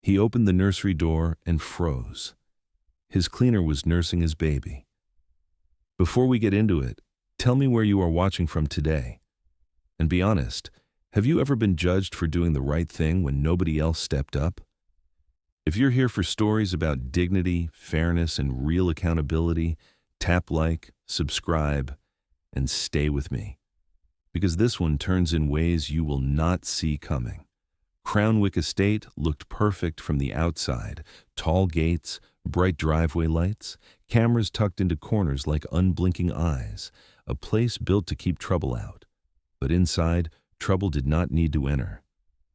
He opened the nursery door and froze. His cleaner was nursing his baby. Before we get into it, tell me where you are watching from today. And be honest, have you ever been judged for doing the right thing when nobody else stepped up? If you're here for stories about dignity, fairness, and real accountability, tap like, subscribe, and stay with me. Because this one turns in ways you will not see coming. Crownwick Estate looked perfect from the outside. Tall gates, bright driveway lights, cameras tucked into corners like unblinking eyes. A place built to keep trouble out. But inside, trouble did not need to enter.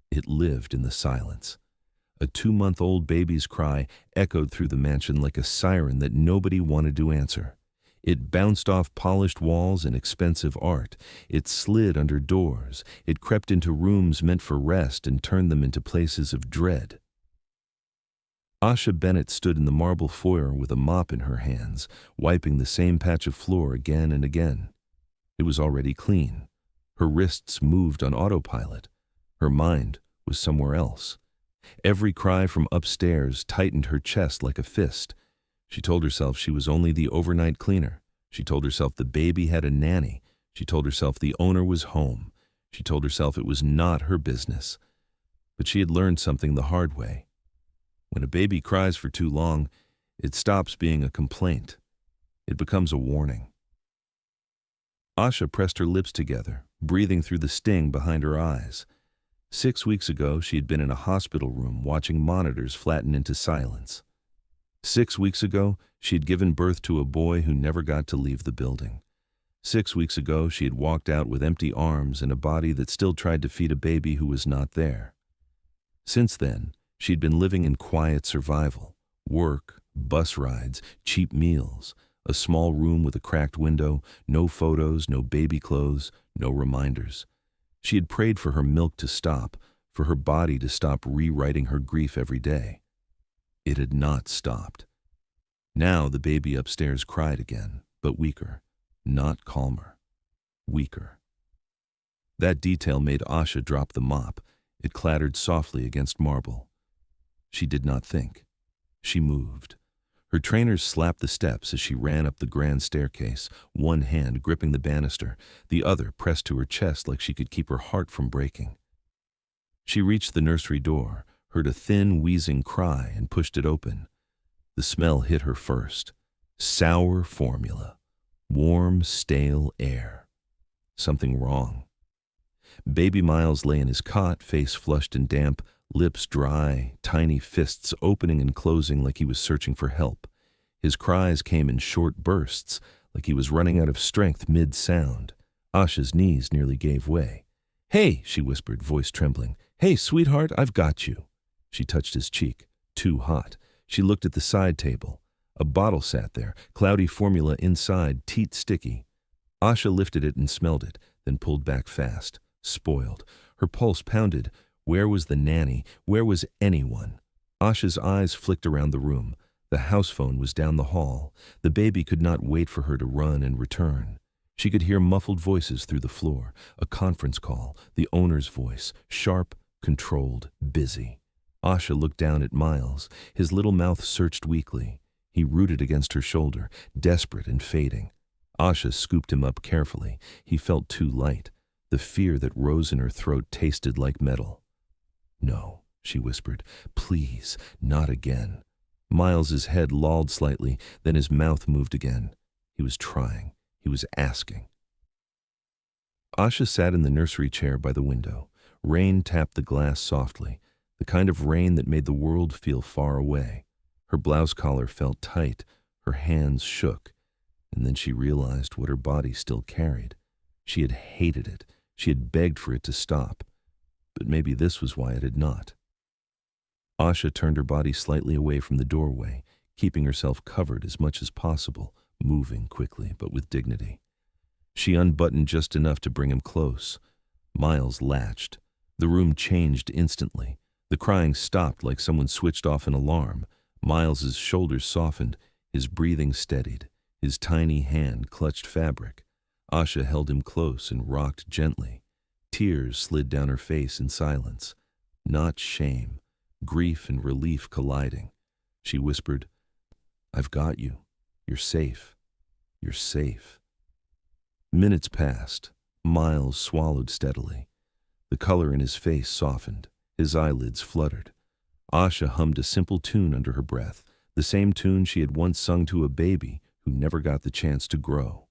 It lived in the silence. A 2-month-old baby's cry echoed through the mansion like a siren that nobody wanted to answer. It bounced off polished walls and expensive art. It slid under doors. It crept into rooms meant for rest and turned them into places of dread. Asha Bennett stood in the marble foyer with a mop in her hands, wiping the same patch of floor again and again. It was already clean. Her wrists moved on autopilot. Her mind was somewhere else. Every cry from upstairs tightened her chest like a fist. She told herself she was only the overnight cleaner. She told herself the baby had a nanny. She told herself the owner was home. She told herself it was not her business. But she had learned something the hard way. When a baby cries for too long, it stops being a complaint. It becomes a warning. Asha pressed her lips together, breathing through the sting behind her eyes. 6 weeks ago, she had been in a hospital room watching monitors flatten into silence. 6 weeks ago, she had given birth to a boy who never got to leave the building. 6 weeks ago, she had walked out with empty arms and a body that still tried to feed a baby who was not there. Since then, she'd been living in quiet survival. Work, bus rides, cheap meals, a small room with a cracked window, no photos, no baby clothes, no reminders. She had prayed for her milk to stop, for her body to stop rewriting her grief every day. It had not stopped. Now the baby upstairs cried again, but weaker, not calmer, weaker. That detail made Asha drop the mop. It clattered softly against marble. She did not think. She moved. Her trainers slapped the steps as she ran up the grand staircase, one hand gripping the banister, the other pressed to her chest like she could keep her heart from breaking. She reached the nursery door, heard a thin, wheezing cry, and pushed it open. The smell hit her first. Sour formula. Warm, stale air. Something wrong. Baby Miles lay in his cot, face flushed and damp, lips dry, tiny fists opening and closing like he was searching for help. His cries came in short bursts, like he was running out of strength mid-sound. Asha's knees nearly gave way. "Hey," she whispered, voice trembling. "Hey, sweetheart, I've got you." She touched his cheek. Too hot. She looked at the side table. A bottle sat there, cloudy formula inside, teat sticky. Asha lifted it and smelled it, then pulled back fast. Spoiled. Her pulse pounded. Where was the nanny? Where was anyone? Asha's eyes flicked around the room. The house phone was down the hall. The baby could not wait for her to run and return. She could hear muffled voices through the floor. A conference call. The owner's voice. Sharp, controlled, busy. Asha looked down at Miles. His little mouth searched weakly. He rooted against her shoulder, desperate and fading. Asha scooped him up carefully. He felt too light. The fear that rose in her throat tasted like metal. "No," she whispered. "Please, not again." Miles's head lolled slightly, then his mouth moved again. He was trying. He was asking. Asha sat in the nursery chair by the window. Rain tapped the glass softly, the kind of rain that made the world feel far away. Her blouse collar felt tight, her hands shook, and then she realized what her body still carried. She had hated it. She had begged for it to stop. But maybe this was why it had not. Asha turned her body slightly away from the doorway, keeping herself covered as much as possible, moving quickly but with dignity. She unbuttoned just enough to bring him close. Miles latched. The room changed instantly. The crying stopped like someone switched off an alarm. Miles's shoulders softened, his breathing steadied, his tiny hand clutched fabric. Asha held him close and rocked gently. Tears slid down her face in silence. Not shame, grief and relief colliding. She whispered, "I've got you. You're safe. You're safe." Minutes passed. Miles swallowed steadily. The color in his face softened. His eyelids fluttered. Asha hummed a simple tune under her breath, the same tune she had once sung to a baby who never got the chance to grow.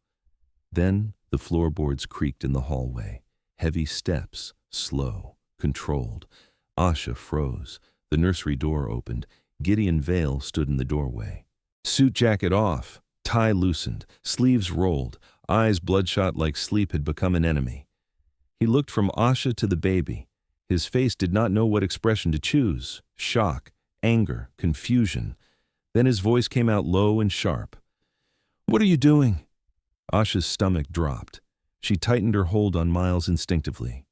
Then the floorboards creaked in the hallway. Heavy steps, slow, controlled. Asha froze. The nursery door opened. Gideon Vale stood in the doorway. Suit jacket off, tie loosened, sleeves rolled, eyes bloodshot like sleep had become an enemy. He looked from Asha to the baby. His face did not know what expression to choose: shock, anger, confusion. Then his voice came out low and sharp. "What are you doing?" Asha's stomach dropped. She tightened her hold on Miles instinctively.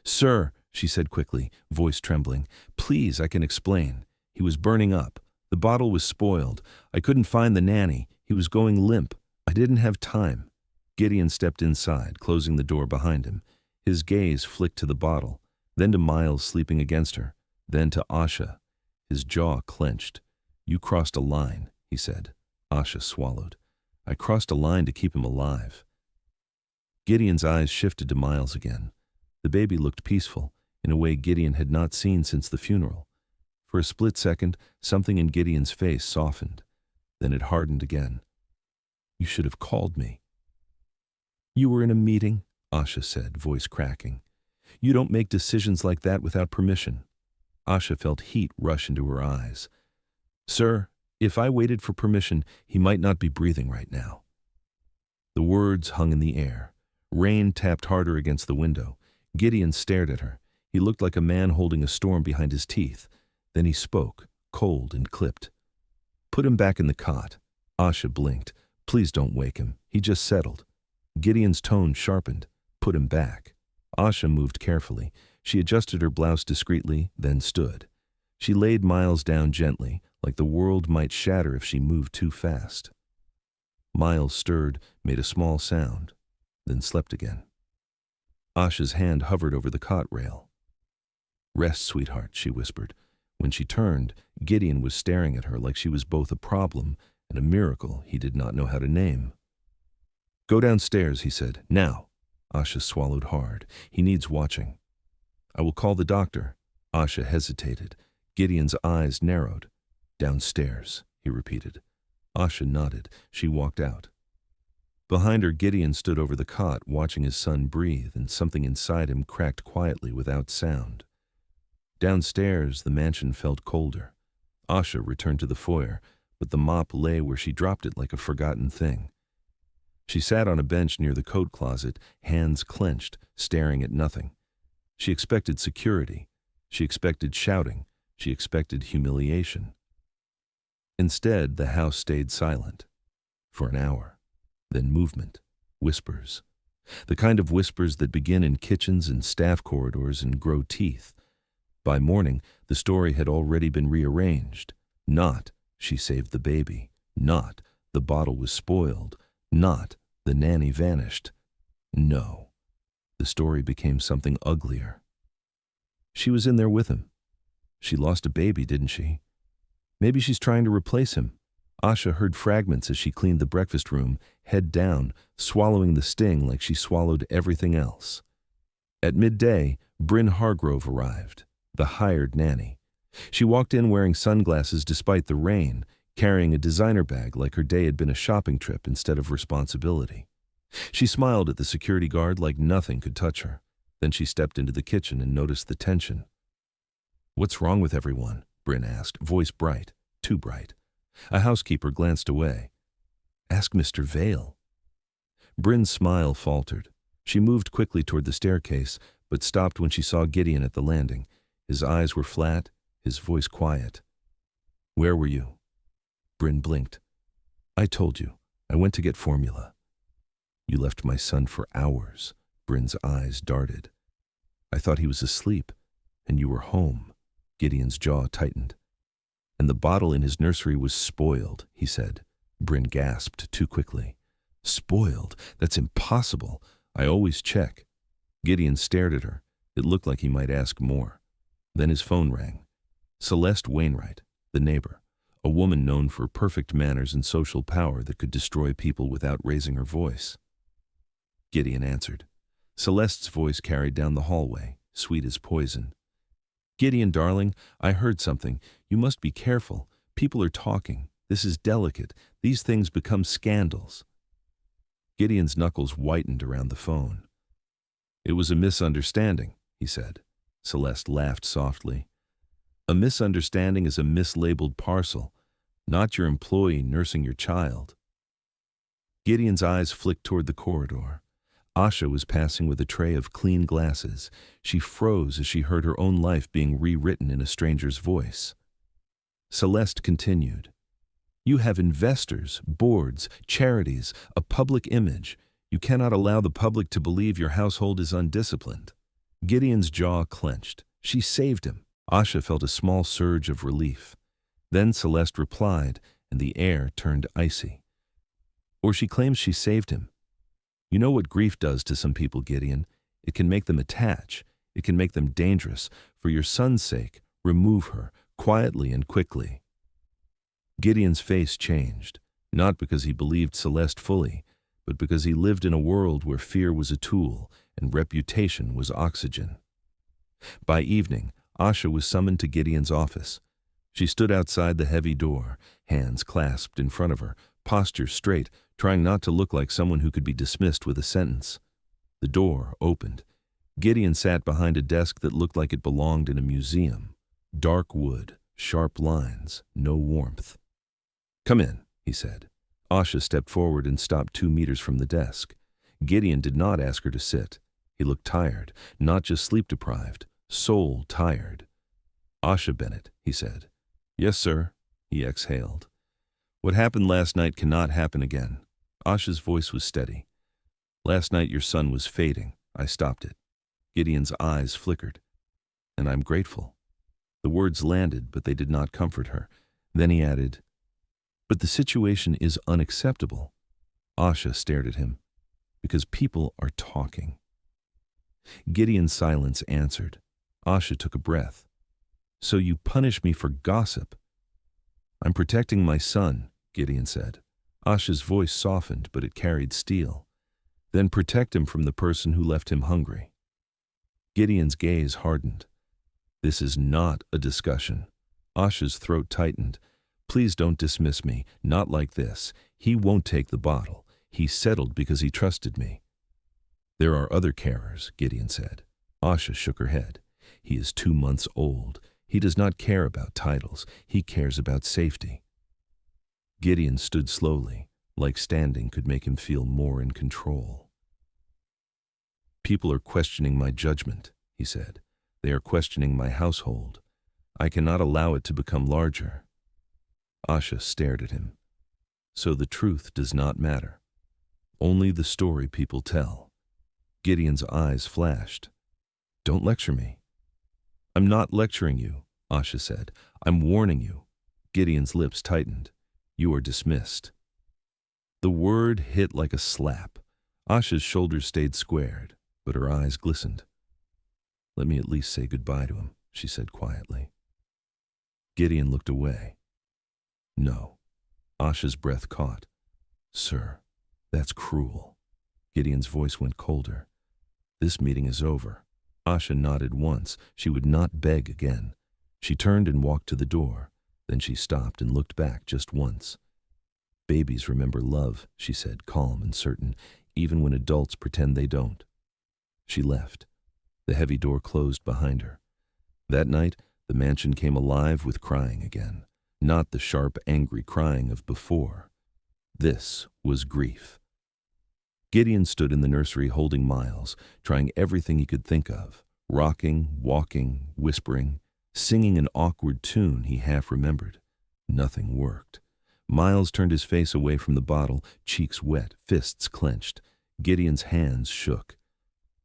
"Sir," she said quickly, voice trembling, "please, I can explain. He was burning up. The bottle was spoiled. I couldn't find the nanny. He was going limp. I didn't have time." Gideon stepped inside, closing the door behind him. His gaze flicked to the bottle, then to Miles sleeping against her, then to Asha. His jaw clenched. "You crossed a line," he said. Asha swallowed. "I crossed a line to keep him alive." Gideon's eyes shifted to Miles again. The baby looked peaceful, in a way Gideon had not seen since the funeral. For a split second, something in Gideon's face softened. Then it hardened again. "You should have called me." "You were in a meeting," Asha said, voice cracking. "You don't make decisions like that without permission." Asha felt heat rush into her eyes. "Sir, if I waited for permission, he might not be breathing right now." The words hung in the air. Rain tapped harder against the window. Gideon stared at her. He looked like a man holding a storm behind his teeth. Then he spoke, cold and clipped. "Put him back in the cot." Asha blinked. "Please don't wake him. He just settled." Gideon's tone sharpened. "Put him back." Asha moved carefully. She adjusted her blouse discreetly, then stood. She laid Miles down gently, like the world might shatter if she moved too fast. Miles stirred, made a small sound, then slept again. Asha's hand hovered over the cot rail. "Rest, sweetheart," she whispered. When she turned, Gideon was staring at her like she was both a problem and a miracle he did not know how to name. "Go downstairs," he said. "Now." Asha swallowed hard. "He needs watching." "I will call the doctor." Asha hesitated. Gideon's eyes narrowed. "Downstairs," he repeated. Asha nodded. She walked out. Behind her, Gideon stood over the cot, watching his son breathe, and something inside him cracked quietly without sound. Downstairs, the mansion felt colder. Asha returned to the foyer, but the mop lay where she dropped it like a forgotten thing. She sat on a bench near the coat closet, hands clenched, staring at nothing. She expected security. She expected shouting. She expected humiliation. Instead, the house stayed silent. For an hour. Then movement. Whispers. The kind of whispers that begin in kitchens and staff corridors and grow teeth. By morning, the story had already been rearranged. Not, she saved the baby. Not, the bottle was spoiled. Not, the nanny vanished. No. The story became something uglier. She was in there with him. She lost a baby, didn't she? Maybe she's trying to replace him. Asha heard fragments as she cleaned the breakfast room, head down, swallowing the sting like she swallowed everything else. At midday, Bryn Hargrove arrived, the hired nanny. She walked in wearing sunglasses despite the rain, carrying a designer bag like her day had been a shopping trip instead of responsibility. She smiled at the security guard like nothing could touch her. Then she stepped into the kitchen and noticed the tension. "What's wrong with everyone?" Bryn asked, voice bright, too bright. A housekeeper glanced away. "Ask Mr. Vale." Bryn's smile faltered. She moved quickly toward the staircase, but stopped when she saw Gideon at the landing. His eyes were flat, his voice quiet. "Where were you?" Bryn blinked. "I told you. I went to get formula." "You left my son for hours." Bryn's eyes darted. "I thought he was asleep, and you were home." Gideon's jaw tightened. "And the bottle in his nursery was spoiled," he said. Bryn gasped too quickly. "Spoiled? That's impossible. I always check." Gideon stared at her. It looked like he might ask more. Then his phone rang. Celeste Wainwright, the neighbor, a woman known for perfect manners and social power that could destroy people without raising her voice. Gideon answered. Celeste's voice carried down the hallway, sweet as poison. Gideon, darling, I heard something. You must be careful. People are talking. This is delicate. These things become scandals. Gideon's knuckles whitened around the phone. It was a misunderstanding, he said. Celeste laughed softly. A misunderstanding is a mislabeled parcel, not your employee nursing your child. Gideon's eyes flicked toward the corridor. Asha was passing with a tray of clean glasses. She froze as she heard her own life being rewritten in a stranger's voice. Celeste continued. You have investors, boards, charities, a public image. You cannot allow the public to believe your household is undisciplined. Gideon's jaw clenched. She saved him. Asha felt a small surge of relief. Then Celeste replied, and the air turned icy. Or she claims she saved him. You know what grief does to some people, Gideon. It can make them attach. It can make them dangerous. For your son's sake, remove her, quietly and quickly. Gideon's face changed, not because he believed Celeste fully, but because he lived in a world where fear was a tool and reputation was oxygen. By evening, Asha was summoned to Gideon's office. She stood outside the heavy door, hands clasped in front of her, posture straight, trying not to look like someone who could be dismissed with a sentence. The door opened. Gideon sat behind a desk that looked like it belonged in a museum. Dark wood, sharp lines, no warmth. Come in, he said. Asha stepped forward and stopped 2 meters from the desk. Gideon did not ask her to sit. He looked tired, not just sleep-deprived, soul-tired. Asha Bennett, he said. Yes, sir, he exhaled. What happened last night cannot happen again. Asha's voice was steady. Last night your son was fading. I stopped it. Gideon's eyes flickered. And I'm grateful. The words landed, but they did not comfort her. Then he added, but the situation is unacceptable. Asha stared at him. Because people are talking. Gideon's silence answered. Asha took a breath. So you punish me for gossip? I'm protecting my son, Gideon said. Asha's voice softened, but it carried steel. Then protect him from the person who left him hungry. Gideon's gaze hardened. This is not a discussion. Asha's throat tightened. Please don't dismiss me, not like this. He won't take the bottle. He settled because he trusted me. There are other carers, Gideon said. Asha shook her head. He is 2 months old. He does not care about titles. He cares about safety. Gideon stood slowly, like standing could make him feel more in control. People are questioning my judgment, he said. They are questioning my household. I cannot allow it to become larger. Asha stared at him. So the truth does not matter. Only the story people tell. Gideon's eyes flashed. Don't lecture me. I'm not lecturing you, Asha said. I'm warning you. Gideon's lips tightened. You are dismissed. The word hit like a slap. Asha's shoulders stayed squared, but her eyes glistened. Let me at least say goodbye to him, she said quietly. Gideon looked away. No. Asha's breath caught. Sir, that's cruel. Gideon's voice went colder. This meeting is over. Asha nodded once. She would not beg again. She turned and walked to the door. Then she stopped and looked back just once. Babies remember love, she said, calm and certain, even when adults pretend they don't. She left. The heavy door closed behind her. That night, the mansion came alive with crying again. Not the sharp, angry crying of before. This was grief. Gideon stood in the nursery holding Miles, trying everything he could think of, rocking, walking, whispering, singing an awkward tune he half remembered. Nothing worked. Miles turned his face away from the bottle, cheeks wet, fists clenched. Gideon's hands shook.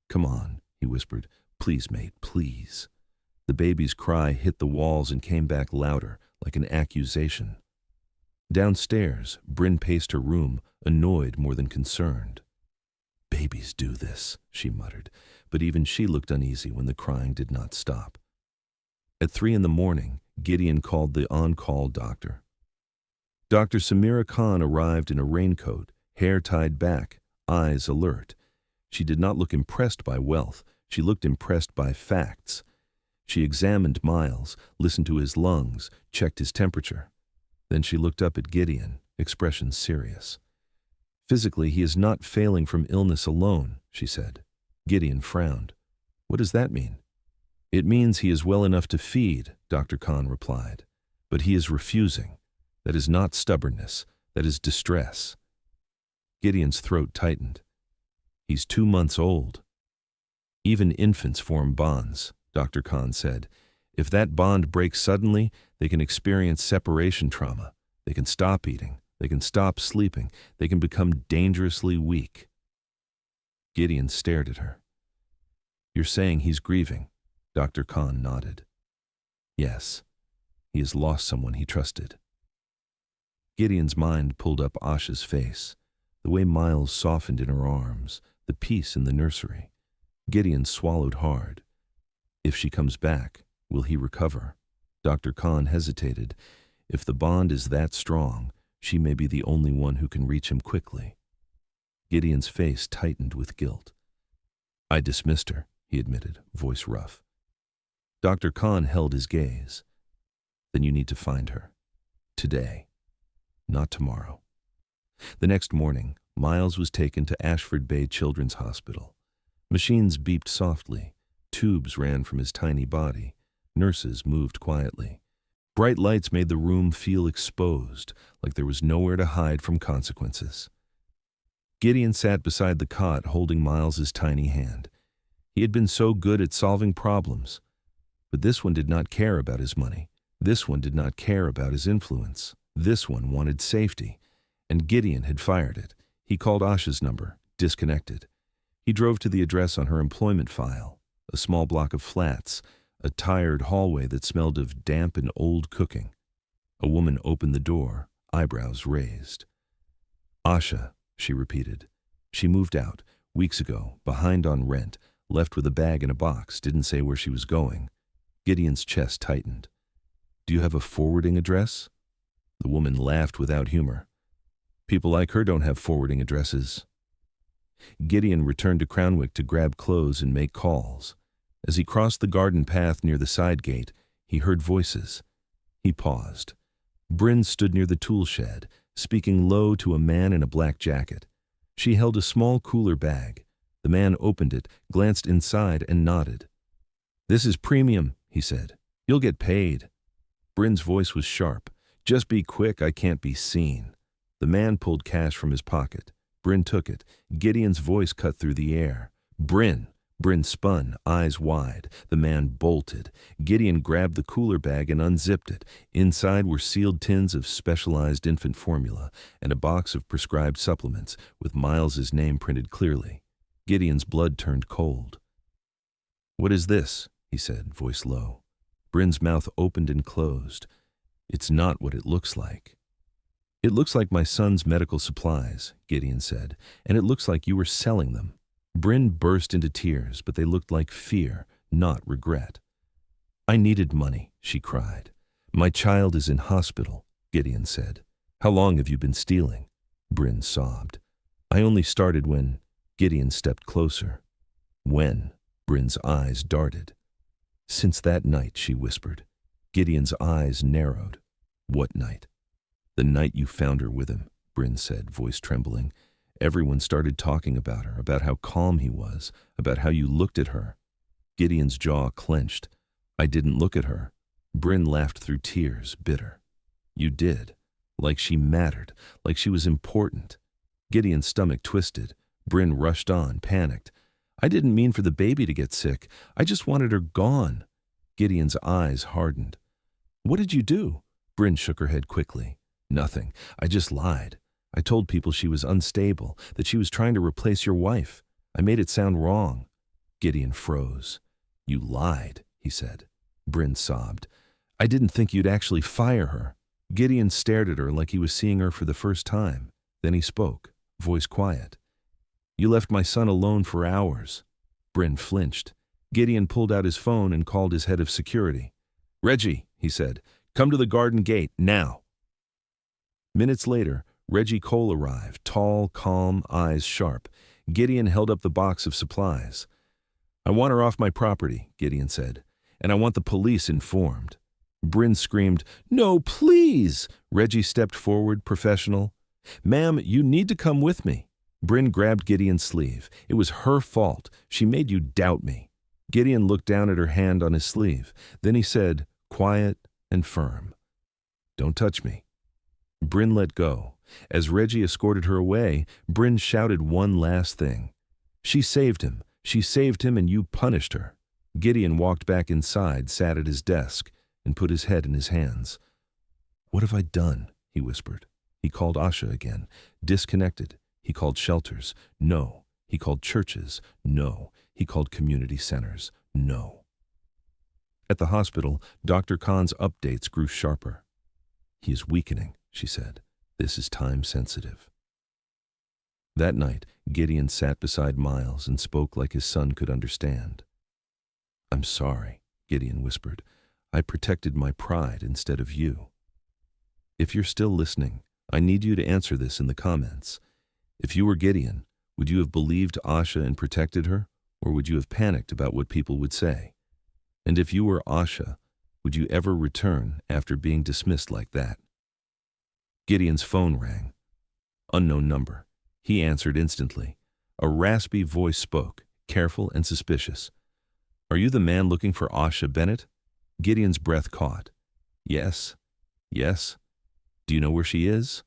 Come on, he whispered. Please, mate, please. The baby's cry hit the walls and came back louder, like an accusation. Downstairs, Bryn paced her room, annoyed more than concerned. Babies do this, she muttered, but even she looked uneasy when the crying did not stop. At 3 in the morning, Gideon called the on-call doctor. Dr. Samira Khan arrived in a raincoat, hair tied back, eyes alert. She did not look impressed by wealth. She looked impressed by facts. She examined Miles, listened to his lungs, checked his temperature. Then she looked up at Gideon, expression serious. "Physically, he is not failing from illness alone," she said. Gideon frowned. "What does that mean?" "It means he is well enough to feed," Dr. Khan replied. "But he is refusing. That is not stubbornness. That is distress." Gideon's throat tightened. "He's 2 months old." "Even infants form bonds," Dr. Khan said. "If that bond breaks suddenly, they can experience separation trauma. They can stop eating. They can stop sleeping. They can become dangerously weak." Gideon stared at her. "You're saying he's grieving?" Dr. Khan nodded. "Yes. He has lost someone he trusted." Gideon's mind pulled up Asha's face, the way Miles softened in her arms, the peace in the nursery. Gideon swallowed hard. If she comes back, will he recover? Dr. Khan hesitated. If the bond is that strong, she may be the only one who can reach him quickly. Gideon's face tightened with guilt. "I dismissed her," he admitted, voice rough. Dr. Khan held his gaze. "Then you need to find her. Today. Not tomorrow." The next morning, Miles was taken to Ashford Bay Children's Hospital. Machines beeped softly. Tubes ran from his tiny body. Nurses moved quietly. Bright lights made the room feel exposed, like there was nowhere to hide from consequences. Gideon sat beside the cot holding Miles's tiny hand. He had been so good at solving problems. But this one did not care about his money. This one did not care about his influence. This one wanted safety. And Gideon had fired it. He called Asha's number, disconnected. He drove to the address on her employment file, a small block of flats, a tired hallway that smelled of damp and old cooking. A woman opened the door, eyebrows raised. "Asha," she repeated. "She moved out, weeks ago, behind on rent, left with a bag and a box, didn't say where she was going." Gideon's chest tightened. "Do you have a forwarding address?" The woman laughed without humor. "People like her don't have forwarding addresses." Gideon returned to Crownwick to grab clothes and make calls. As he crossed the garden path near the side gate, he heard voices. He paused. Bryn stood near the tool shed, speaking low to a man in a black jacket. She held a small cooler bag. The man opened it, glanced inside, and nodded. "This is premium," he said. "You'll get paid." Bryn's voice was sharp. "Just be quick, I can't be seen." The man pulled cash from his pocket. Bryn took it. Gideon's voice cut through the air. "Bryn!" Bryn spun, eyes wide. The man bolted. Gideon grabbed the cooler bag and unzipped it. Inside were sealed tins of specialized infant formula and a box of prescribed supplements with Miles's name printed clearly. Gideon's blood turned cold. "What is this?" he said, voice low. Bryn's mouth opened and closed. "It's not what it looks like." "It looks like my son's medical supplies," Gideon said, "and it looks like you were selling them." Bryn burst into tears, but they looked like fear, not regret. "I needed money," she cried. "My child is in hospital," Gideon said. "How long have you been stealing?" Bryn sobbed. "I only started when—" Gideon stepped closer. "When?" Bryn's eyes darted. "Since that night," she whispered. Gideon's eyes narrowed. "What night?" "The night you found her with him," Bryn said, voice trembling. "Everyone started talking about her, about how calm he was, about how you looked at her." Gideon's jaw clenched. "I didn't look at her." Bryn laughed through tears, bitter. "You did. Like she mattered, like she was important." Gideon's stomach twisted. Bryn rushed on, panicked. "I didn't mean for the baby to get sick. I just wanted her gone." Gideon's eyes hardened. "What did you do?" Bryn shook her head quickly. "Nothing. I just lied. I told people she was unstable, that she was trying to replace your wife. I made it sound wrong." Gideon froze. "You lied," he said. Bryn sobbed. "I didn't think you'd actually fire her." Gideon stared at her like he was seeing her for the first time. Then he spoke, voice quiet. "You left my son alone for hours." Bryn flinched. Gideon pulled out his phone and called his head of security. "Reggie," he said, "come to the garden gate, now." Minutes later, Reggie Cole arrived, tall, calm, eyes sharp. Gideon held up the box of supplies. "I want her off my property," Gideon said, "and I want the police informed." Bryn screamed, "No, please!" Reggie stepped forward, professional. "Ma'am, you need to come with me." Bryn grabbed Gideon's sleeve. "It was her fault. She made you doubt me." Gideon looked down at her hand on his sleeve. Then he said, quiet and firm, "Don't touch me." Bryn let go. As Reggie escorted her away, Bryn shouted one last thing. "She saved him. She saved him, and you punished her." Gideon walked back inside, sat at his desk, and put his head in his hands. "What have I done?" he whispered. He called Asha again. Disconnected. He called shelters. No. He called churches. No. He called community centers. No. At the hospital, Dr. Khan's updates grew sharper. "He is weakening," she said. "This is time-sensitive." That night, Gideon sat beside Miles and spoke like his son could understand. "I'm sorry," Gideon whispered. "I protected my pride instead of you." If you're still listening, I need you to answer this in the comments. If you were Gideon, would you have believed Asha and protected her, or would you have panicked about what people would say? And if you were Asha, would you ever return after being dismissed like that? Gideon's phone rang. Unknown number. He answered instantly. A raspy voice spoke, careful and suspicious. "Are you the man looking for Asha Bennett?" Gideon's breath caught. "Yes. Yes. Do you know where she is?"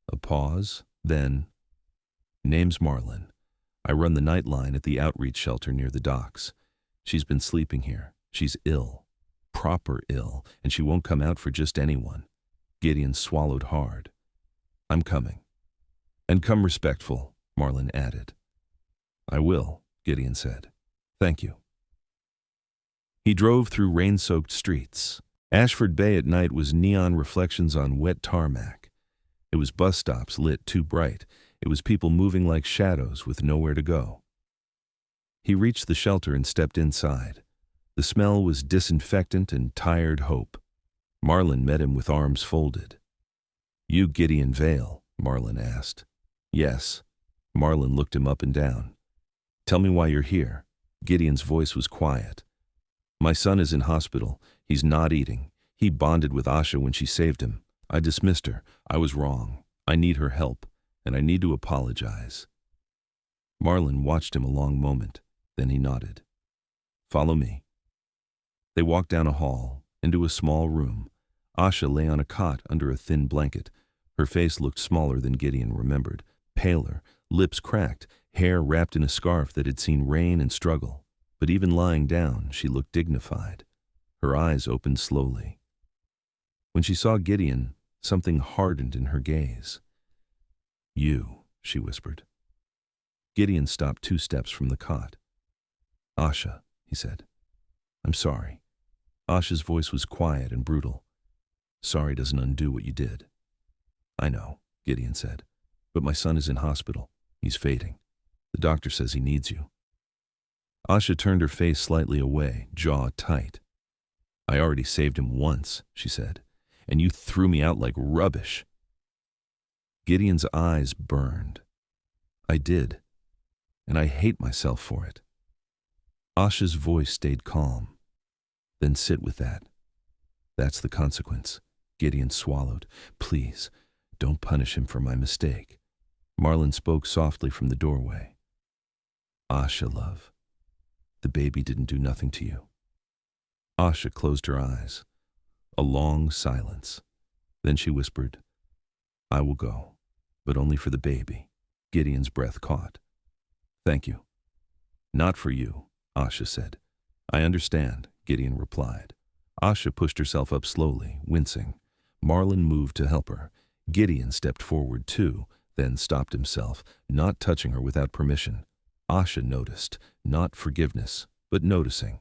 A pause, then, "Name's Marlon. I run the night line at the outreach shelter near the docks. She's been sleeping here. She's ill. Proper ill, and she won't come out for just anyone." Gideon swallowed hard. "I'm coming. And come respectful," Marlon added. "I will," Gideon said. "Thank you." He drove through rain-soaked streets. Ashford Bay at night was neon reflections on wet tarmac. It was bus stops lit too bright. It was people moving like shadows with nowhere to go. He reached the shelter and stepped inside. The smell was disinfectant and tired hope. Marlon met him with arms folded. "You Gideon Vale?" Marlon asked. "Yes." Marlon looked him up and down. "Tell me why you're here." Gideon's voice was quiet. "My son is in hospital. He's not eating. He bonded with Asha when she saved him. I dismissed her. I was wrong. I need her help, and I need to apologize." Marlon watched him a long moment. Then he nodded. "Follow me." They walked down a hall, into a small room. Asha lay on a cot under a thin blanket. Her face looked smaller than Gideon remembered, paler, lips cracked, hair wrapped in a scarf that had seen rain and struggle. But even lying down, she looked dignified. Her eyes opened slowly. When she saw Gideon, something hardened in her gaze. "You," she whispered. Gideon stopped 2 steps from the cot. "Asha," he said. "I'm sorry." Asha's voice was quiet and brutal. "Sorry doesn't undo what you did." "I know," Gideon said, "but my son is in hospital. He's fading. The doctor says he needs you." Asha turned her face slightly away, jaw tight. "I already saved him once," she said, "and you threw me out like rubbish." Gideon's eyes burned. "I did, and I hate myself for it." Asha's voice stayed calm. "Then sit with that. That's the consequence." Gideon swallowed. "Please, don't punish him for my mistake." Marlon spoke softly from the doorway. "Asha, love, the baby didn't do nothing to you." Asha closed her eyes. A long silence. Then she whispered, "I will go, but only for the baby." Gideon's breath caught. "Thank you." "Not for you," Asha said. "I understand," Gideon replied. Asha pushed herself up slowly, wincing. Marlon moved to help her. Gideon stepped forward too, then stopped himself, not touching her without permission. Asha noticed, not forgiveness, but noticing.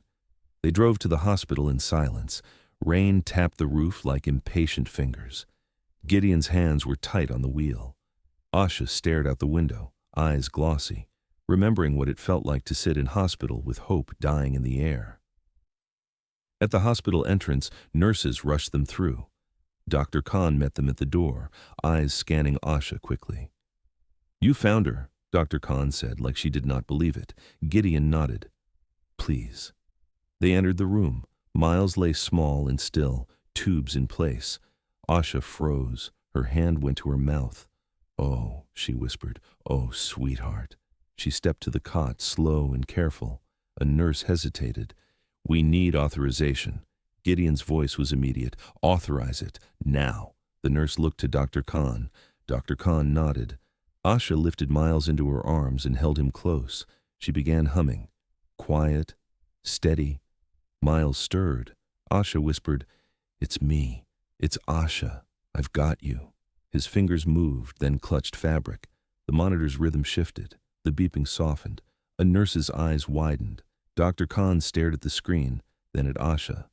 They drove to the hospital in silence. Rain tapped the roof like impatient fingers. Gideon's hands were tight on the wheel. Asha stared out the window, eyes glossy, remembering what it felt like to sit in hospital with hope dying in the air. At the hospital entrance, nurses rushed them through. Dr. Khan met them at the door, eyes scanning Asha quickly. "You found her," Dr. Khan said, like she did not believe it. Gideon nodded. "Please." They entered the room. Miles lay small and still, tubes in place. Asha froze. Her hand went to her mouth. "Oh," she whispered. "Oh, sweetheart." She stepped to the cot, slow and careful. A nurse hesitated. "We need authorization." Gideon's voice was immediate. "Authorize it, now." The nurse looked to Dr. Khan. Dr. Khan nodded. Asha lifted Miles into her arms and held him close. She began humming. Quiet, steady. Miles stirred. Asha whispered, "It's me. It's Asha. I've got you." His fingers moved, then clutched fabric. The monitor's rhythm shifted. The beeping softened. A nurse's eyes widened. Dr. Khan stared at the screen, then at Asha.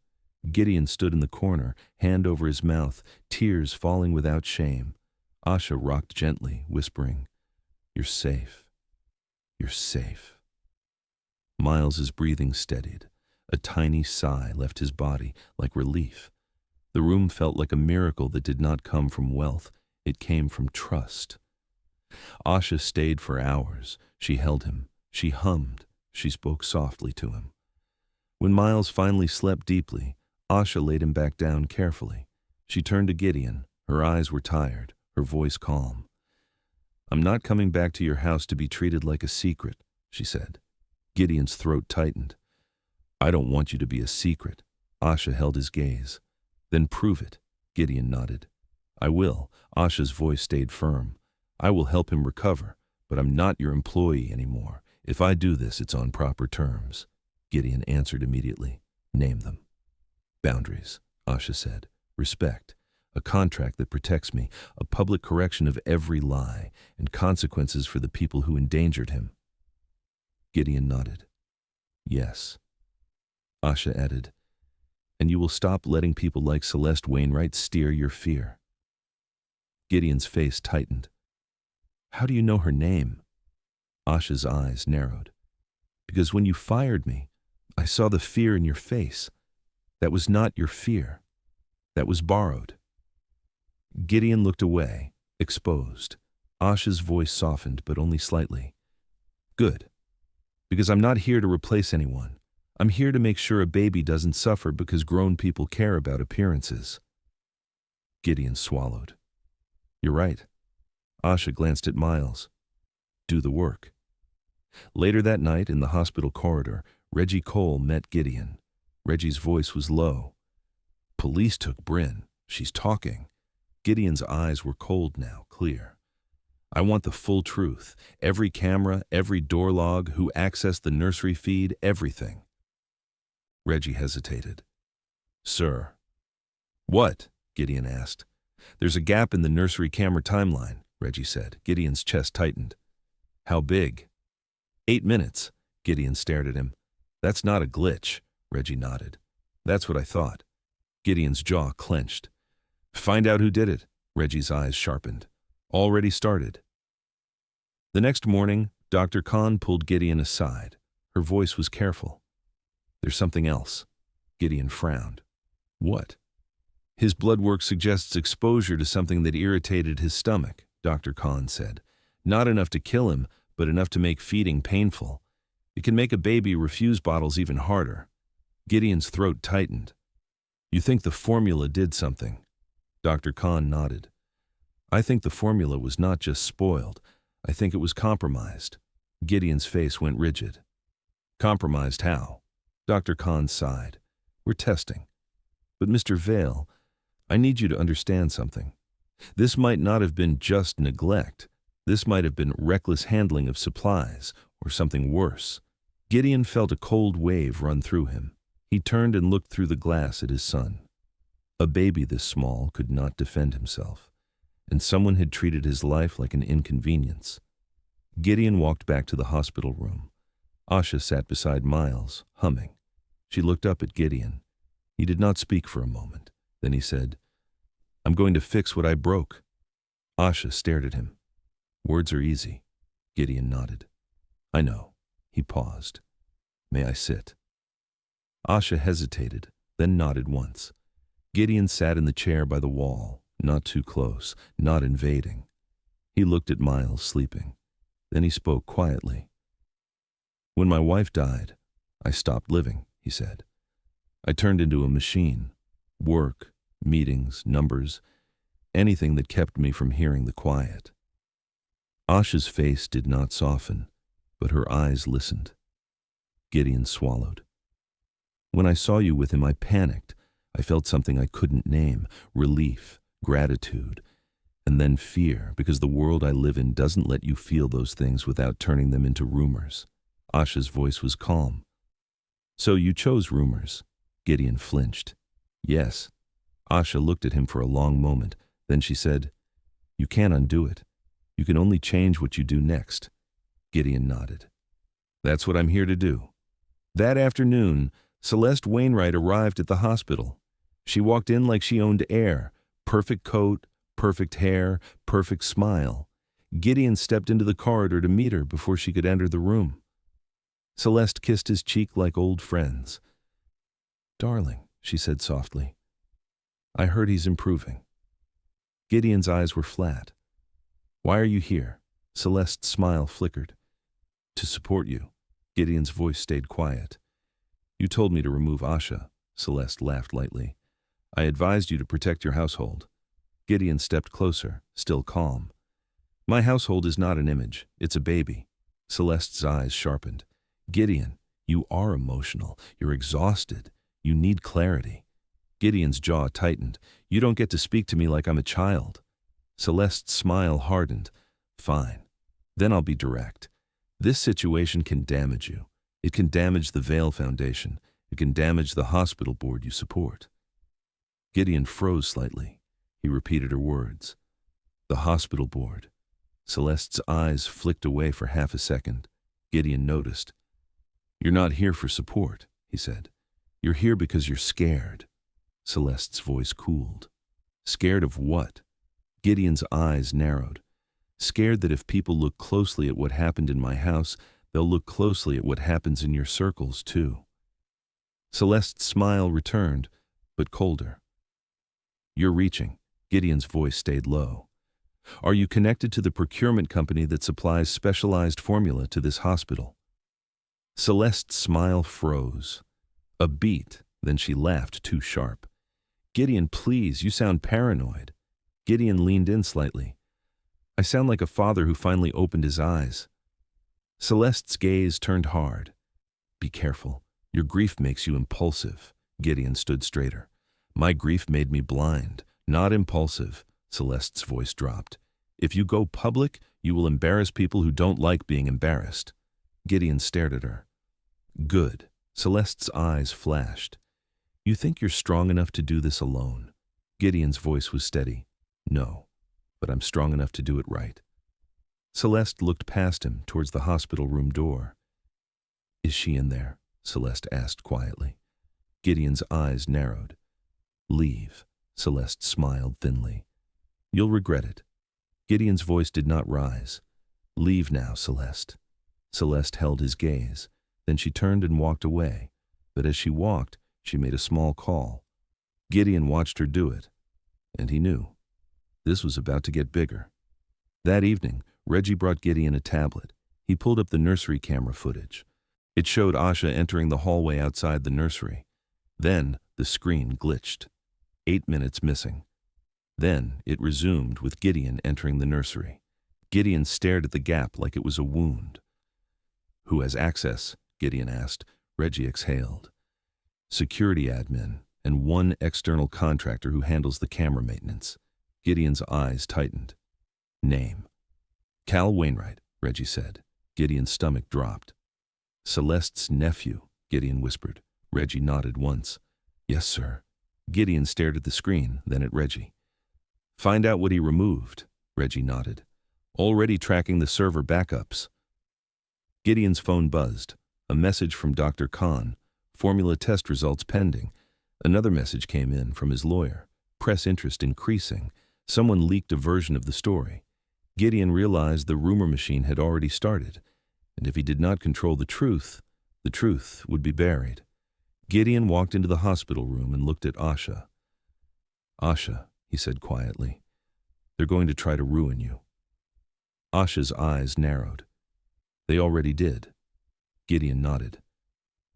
Gideon stood in the corner, hand over his mouth, tears falling without shame. Asha rocked gently, whispering, "You're safe. You're safe." Miles's breathing steadied. A tiny sigh left his body, like relief. The room felt like a miracle that did not come from wealth. It came from trust. Asha stayed for hours. She held him. She hummed. She spoke softly to him. When Miles finally slept deeply, Asha laid him back down carefully. She turned to Gideon. Her eyes were tired, her voice calm. "I'm not coming back to your house to be treated like a secret," she said. Gideon's throat tightened. "I don't want you to be a secret." Asha held his gaze. "Then prove it," Gideon nodded. "I will." Asha's voice stayed firm. "I will help him recover, but I'm not your employee anymore. If I do this, it's on proper terms." Gideon answered immediately. "Name them." "Boundaries," Asha said. "Respect. A contract that protects me. A public correction of every lie, and consequences for the people who endangered him." Gideon nodded. "Yes." Asha added, "And you will stop letting people like Celeste Wainwright steer your fear." Gideon's face tightened. "How do you know her name?" Asha's eyes narrowed. "Because when you fired me, I saw the fear in your face. That was not your fear. That was borrowed." Gideon looked away, exposed. Asha's voice softened, but only slightly. "Good. Because I'm not here to replace anyone. I'm here to make sure a baby doesn't suffer because grown people care about appearances." Gideon swallowed. "You're right." Asha glanced at Miles. "Do the work." Later that night, in the hospital corridor, Reggie Cole met Gideon. Reggie's voice was low. "Police took Bryn. She's talking." Gideon's eyes were cold now, clear. "I want the full truth. Every camera, every door log, who accessed the nursery feed, everything." Reggie hesitated. "Sir." "What?" Gideon asked. "There's a gap in the nursery camera timeline," Reggie said. Gideon's chest tightened. "How big?" 8 minutes. Gideon stared at him. "That's not a glitch," Reggie nodded. "That's what I thought." Gideon's jaw clenched. "Find out who did it." Reggie's eyes sharpened. "Already started." The next morning, Dr. Khan pulled Gideon aside. Her voice was careful. "There's something else." Gideon frowned. "What?" "His blood work suggests exposure to something that irritated his stomach," Dr. Khan said. "Not enough to kill him, but enough to make feeding painful. It can make a baby refuse bottles even harder." Gideon's throat tightened. "You think the formula did something?" Dr. Khan nodded. "I think the formula was not just spoiled. I think it was compromised." Gideon's face went rigid. "Compromised how?" Dr. Khan sighed. "We're testing. But Mr. Vale, I need you to understand something. This might not have been just neglect. This might have been reckless handling of supplies, or something worse." Gideon felt a cold wave run through him. He turned and looked through the glass at his son. A baby this small could not defend himself, and someone had treated his life like an inconvenience. Gideon walked back to the hospital room. Asha sat beside Miles, humming. She looked up at Gideon. He did not speak for a moment. Then he said, "I'm going to fix what I broke." Asha stared at him. "Words are easy." Gideon nodded. "I know." He paused. "May I sit?" Asha hesitated. then nodded once. Gideon sat in the chair by the wall, not too close, not invading. He looked at Miles sleeping. Then he spoke quietly. "When my wife died, I stopped living," he said. "I turned into a machine. Work, meetings, numbers, anything that kept me from hearing the quiet." Asha's face did not soften, but her eyes listened. Gideon swallowed. "When I saw you with him, I panicked. I felt something I couldn't name, relief, gratitude, and then fear, because the world I live in doesn't let you feel those things without turning them into rumors." Asha's voice was calm. "So you chose rumors?" Gideon flinched. "Yes." Asha looked at him for a long moment. Then she said, "You can't undo it. You can only change what you do next." Gideon nodded. "That's what I'm here to do." That afternoon, Celeste Wainwright arrived at the hospital. She walked in like she owned air. Perfect coat, perfect hair, perfect smile. Gideon stepped into the corridor to meet her before she could enter the room. Celeste kissed his cheek like old friends. "Darling," she said softly, "I heard he's improving." Gideon's eyes were flat. "Why are you here?" Celeste's smile flickered. "To support you." Gideon's voice stayed quiet. "You told me to remove Asha." Celeste laughed lightly. "I advised you to protect your household." Gideon stepped closer, still calm. "My household is not an image, it's a baby." Celeste's eyes sharpened. "Gideon, you are emotional. You're exhausted. You need clarity." Gideon's jaw tightened. "You don't get to speak to me like I'm a child." Celeste's smile hardened. "Fine. Then I'll be direct. This situation can damage you. It can damage the Vale Foundation. It can damage the hospital board you support." Gideon froze slightly. He repeated her words. "The hospital board." Celeste's eyes flicked away for half a second. Gideon noticed. "You're not here for support," he said. "You're here because you're scared." Celeste's voice cooled. "Scared of what?" Gideon's eyes narrowed. "Scared that if people look closely at what happened in my house, they'll look closely at what happens in your circles, too." Celeste's smile returned, but colder. "You're reaching." Gideon's voice stayed low. "Are you connected to the procurement company that supplies specialized formula to this hospital?" Celeste's smile froze. A beat, then she laughed too sharp. "Gideon, please, you sound paranoid." Gideon leaned in slightly. "I sound like a father who finally opened his eyes." Celeste's gaze turned hard. "Be careful. Your grief makes you impulsive." Gideon stood straighter. "My grief made me blind, not impulsive." Celeste's voice dropped. "If you go public, you will embarrass people who don't like being embarrassed." Gideon stared at her. "Good." Celeste's eyes flashed. "You think you're strong enough to do this alone?" Gideon's voice was steady. "No, but I'm strong enough to do it right." Celeste looked past him towards the hospital room door. "Is she in there?" Celeste asked quietly. Gideon's eyes narrowed. "Leave." Celeste smiled thinly. "You'll regret it." Gideon's voice did not rise. "Leave now, Celeste." Celeste held his gaze. Then she turned and walked away. But as she walked, she made a small call. Gideon watched her do it, and he knew. This was about to get bigger. That evening, Reggie brought Gideon a tablet. He pulled up the nursery camera footage. It showed Asha entering the hallway outside the nursery. Then the screen glitched. 8 minutes missing. Then it resumed with Gideon entering the nursery. Gideon stared at the gap like it was a wound. "Who has access?" Gideon asked. Reggie exhaled. "Security admin and one external contractor who handles the camera maintenance." Gideon's eyes tightened. "Name?" "Cal Wainwright," Reggie said. Gideon's stomach dropped. "Celeste's nephew," Gideon whispered. Reggie nodded once. "Yes, sir." Gideon stared at the screen, then at Reggie. "Find out what he removed." Reggie nodded. "Already tracking the server backups." Gideon's phone buzzed. A message from Dr. Khan. Formula test results pending. Another message came in from his lawyer. Press interest increasing. Someone leaked a version of the story. Gideon realized the rumor machine had already started, and if he did not control the truth would be buried. Gideon walked into the hospital room and looked at Asha. Asha, he said quietly, they're going to try to ruin you. Asha's eyes narrowed. They already did. Gideon nodded.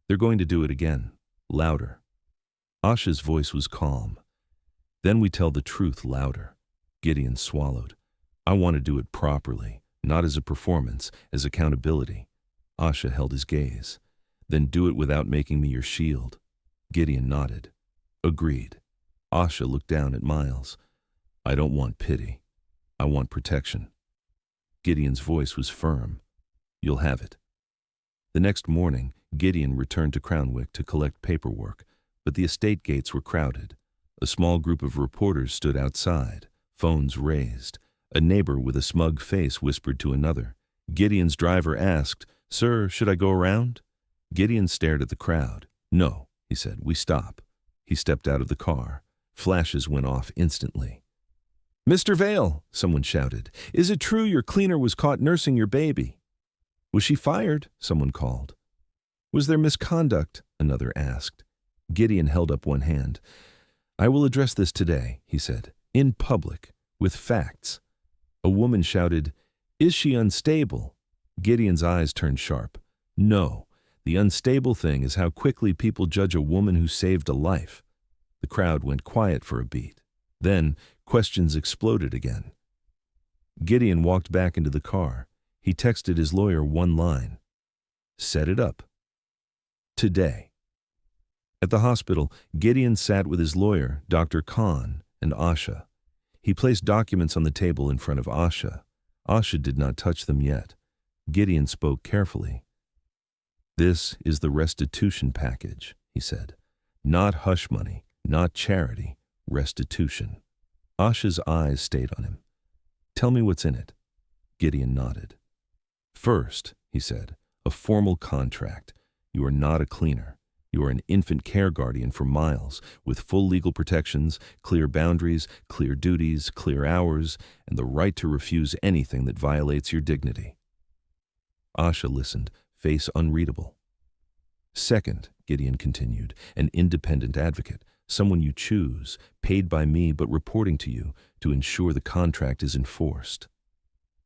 They're going to do it again, louder. Asha's voice was calm. Then we tell the truth louder. Gideon swallowed. I want to do it properly, not as a performance, as accountability. Asha held his gaze. Then do it without making me your shield. Gideon nodded. Agreed. Asha looked down at Miles. I don't want pity. I want protection. Gideon's voice was firm. You'll have it. The next morning, Gideon returned to Crownwick to collect paperwork, but the estate gates were crowded. A small group of reporters stood outside, phones raised. A neighbor with a smug face whispered to another. Gideon's driver asked, Sir, should I go around? Gideon stared at the crowd. No, he said, we stop. He stepped out of the car. Flashes went off instantly. Mr. Vale, someone shouted, is it true your cleaner was caught nursing your baby? Was she fired? Someone called. Was there misconduct? Another asked. Gideon held up one hand. I will address this today, he said, in public, with facts. A woman shouted, Is she unstable? Gideon's eyes turned sharp. No, the unstable thing is how quickly people judge a woman who saved a life. The crowd went quiet for a beat. Then, questions exploded again. Gideon walked back into the car. He texted his lawyer one line. Set it up. Today. At the hospital, Gideon sat with his lawyer, Dr. Khan, and Asha. He placed documents on the table in front of Asha. Asha did not touch them yet. Gideon spoke carefully. This is the restitution package, he said. Not hush money, not charity, restitution. Asha's eyes stayed on him. Tell me what's in it. Gideon nodded. First, he said, a formal contract. You are not a cleaner. You are an infant care guardian for Miles, with full legal protections, clear boundaries, clear duties, clear hours, and the right to refuse anything that violates your dignity. Asha listened, face unreadable. Second, Gideon continued, an independent advocate, someone you choose, paid by me but reporting to you, to ensure the contract is enforced.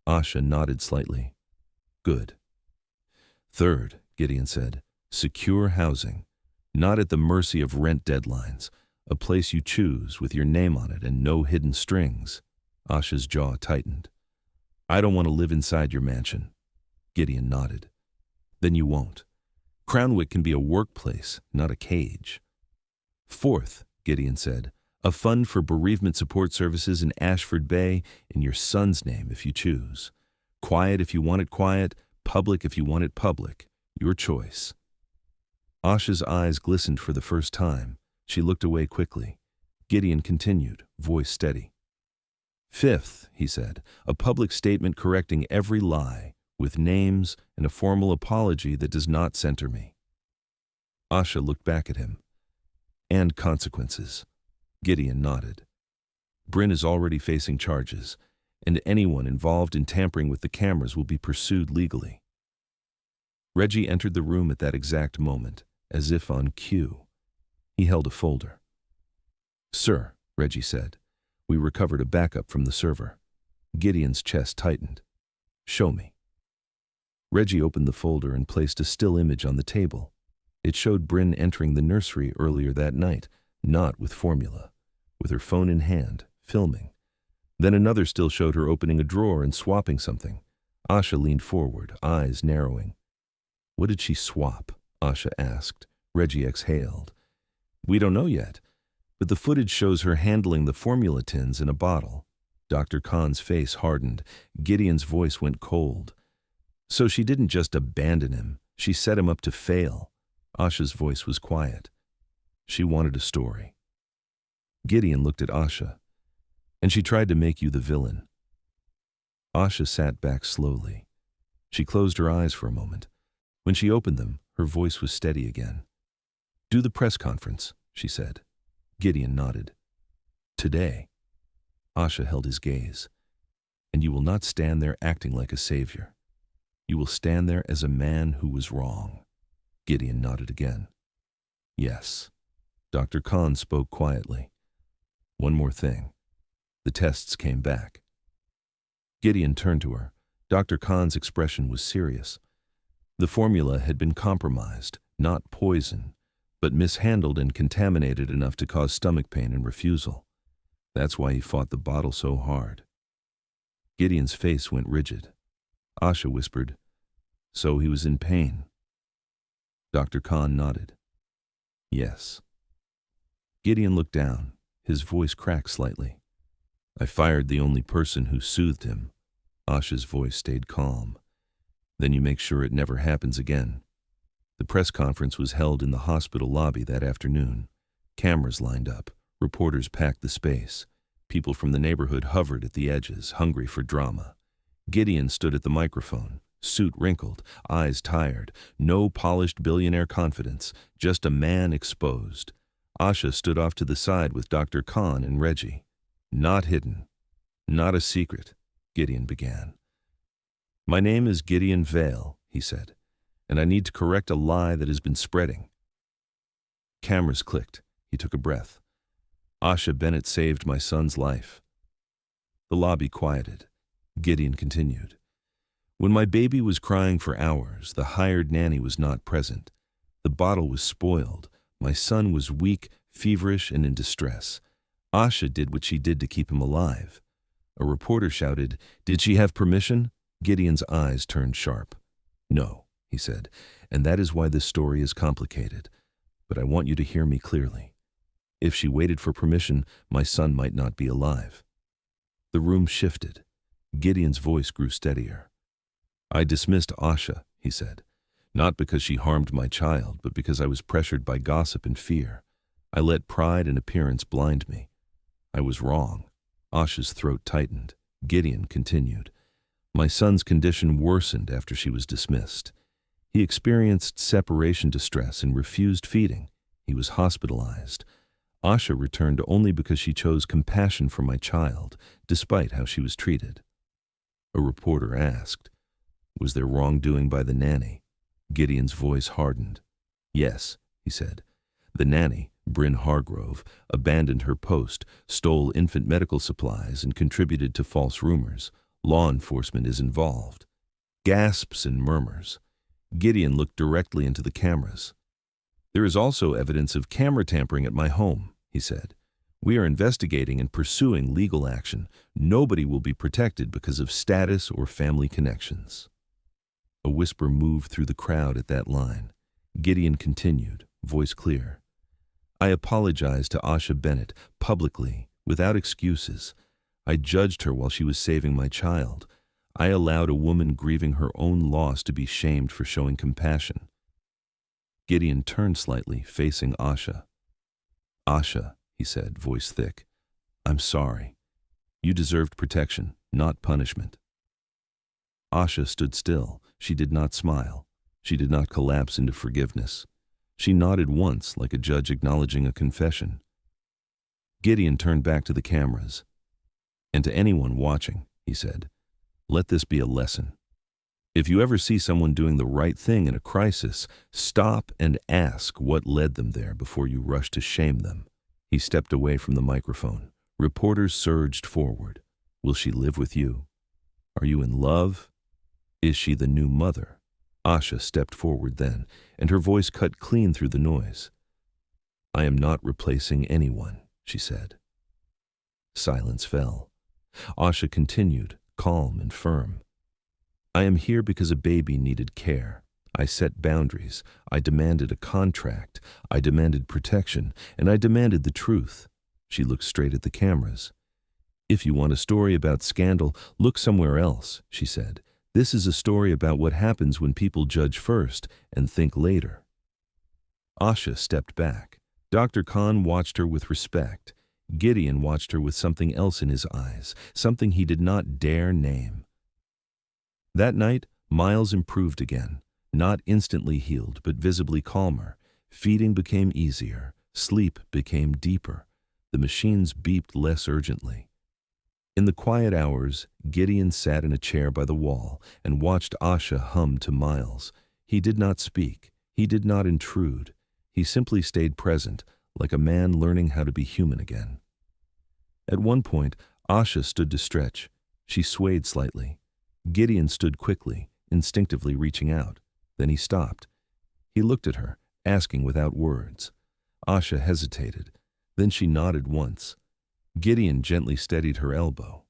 Asha nodded slightly. Good. Third, Gideon said, secure housing. Not at the mercy of rent deadlines, a place you choose with your name on it and no hidden strings. Asha's jaw tightened. I don't want to live inside your mansion. Gideon nodded. Then you won't. Crownwick can be a workplace, not a cage. Fourth, Gideon said, a fund for bereavement support services in Ashford Bay in your son's name if you choose. Quiet if you want it quiet, public if you want it public. Your choice. Asha's eyes glistened for the first time. She looked away quickly. Gideon continued, voice steady. Fifth, he said, a public statement correcting every lie, with names and a formal apology that does not center me. Asha looked back at him. And consequences. Gideon nodded. Bryn is already facing charges, and anyone involved in tampering with the cameras will be pursued legally. Reggie entered the room at that exact moment, as if on cue. He held a folder. Sir, Reggie said, we recovered a backup from the server. Gideon's chest tightened. Show me. Reggie opened the folder and placed a still image on the table. It showed Bryn entering the nursery earlier that night, not with formula, with her phone in hand, filming. Then another still showed her opening a drawer and swapping something. Asha leaned forward, eyes narrowing. What did she swap? Asha asked. Reggie exhaled. We don't know yet, but the footage shows her handling the formula tins in a bottle. Dr. Khan's face hardened. Gideon's voice went cold. So she didn't just abandon him, she set him up to fail. Asha's voice was quiet. She wanted a story. Gideon looked at Asha. And she tried to make you the villain. Asha sat back slowly. She closed her eyes for a moment. When she opened them, her voice was steady again. Do the press conference, she said. Gideon nodded. Today. Asha held his gaze. And you will not stand there acting like a savior. You will stand there as a man who was wrong. Gideon nodded again. Yes. Dr. Khan spoke quietly. One more thing. The tests came back. Gideon turned to her. Dr. Khan's expression was serious. The formula had been compromised, not poison, but mishandled and contaminated enough to cause stomach pain and refusal. That's why he fought the bottle so hard. Gideon's face went rigid. Asha whispered, "So he was in pain." Dr. Khan nodded. "Yes." Gideon looked down. His voice cracked slightly. "I fired the only person who soothed him." Asha's voice stayed calm. "Then you make sure it never happens again." The press conference was held in the hospital lobby that afternoon. Cameras lined up. Reporters packed the space. People from the neighborhood hovered at the edges, hungry for drama. Gideon stood at the microphone, suit wrinkled, eyes tired, no polished billionaire confidence, just a man exposed. Asha stood off to the side with Dr. Khan and Reggie. "Not hidden. Not a secret," Gideon began. "My name is Gideon Vale," he said, "and I need to correct a lie that has been spreading." Cameras clicked. He took a breath. "Asha Bennett saved my son's life." The lobby quieted. Gideon continued. "When my baby was crying for hours, the hired nanny was not present. The bottle was spoiled. My son was weak, feverish, and in distress. Asha did what she did to keep him alive." A reporter shouted, "Did she have permission?" Gideon's eyes turned sharp. "No," he said, "and that is why this story is complicated. But I want you to hear me clearly. If she waited for permission, my son might not be alive." The room shifted. Gideon's voice grew steadier. "I dismissed Asha," he said, "not because she harmed my child, but because I was pressured by gossip and fear. I let pride and appearance blind me. I was wrong." Asha's throat tightened. Gideon continued. "My son's condition worsened after she was dismissed. He experienced separation distress and refused feeding. He was hospitalized. Asha returned only because she chose compassion for my child, despite how she was treated." A reporter asked, "Was there wrongdoing by the nanny?" Gideon's voice hardened. "Yes," he said. "The nanny, Bryn Hargrove, abandoned her post, stole infant medical supplies, and contributed to false rumors. Law enforcement is involved." Gasps and murmurs. Gideon looked directly into the cameras. "There is also evidence of camera tampering at my home," he said. "We are investigating and pursuing legal action. Nobody will be protected because of status or family connections." A whisper moved through the crowd at that line. Gideon continued, voice clear. "I apologized to Asha Bennett, publicly, without excuses. I judged her while she was saving my child. I allowed a woman grieving her own loss to be shamed for showing compassion." Gideon turned slightly, facing Asha. "Asha," he said, voice thick, "I'm sorry. You deserved protection, not punishment." Asha stood still. She did not smile. She did not collapse into forgiveness. She nodded once, like a judge acknowledging a confession. Gideon turned back to the cameras. "And to anyone watching," he said, "let this be a lesson. If you ever see someone doing the right thing in a crisis, stop and ask what led them there before you rush to shame them." He stepped away from the microphone. Reporters surged forward. "Will she live with you? Are you in love? Is she the new mother?" Asha stepped forward then, and her voice cut clean through the noise. "I am not replacing anyone," she said. Silence fell. Asha continued, calm and firm. "I am here because a baby needed care. I set boundaries. I demanded a contract. I demanded protection. And I demanded the truth." She looked straight at the cameras. "If you want a story about scandal, look somewhere else," she said. "This is a story about what happens when people judge first and think later." Asha stepped back. Dr. Khan watched her with respect. Gideon watched her with something else in his eyes, something he did not dare name. That night, Miles improved again, not instantly healed, but visibly calmer. Feeding became easier. Sleep became deeper. The machines beeped less urgently. In the quiet hours, Gideon sat in a chair by the wall and watched Asha hum to Miles. He did not speak. He did not intrude. He simply stayed present, like a man learning how to be human again. At one point, Asha stood to stretch. She swayed slightly. Gideon stood quickly, instinctively reaching out. Then he stopped. He looked at her, asking without words. Asha hesitated. Then she nodded once. Gideon gently steadied her elbow.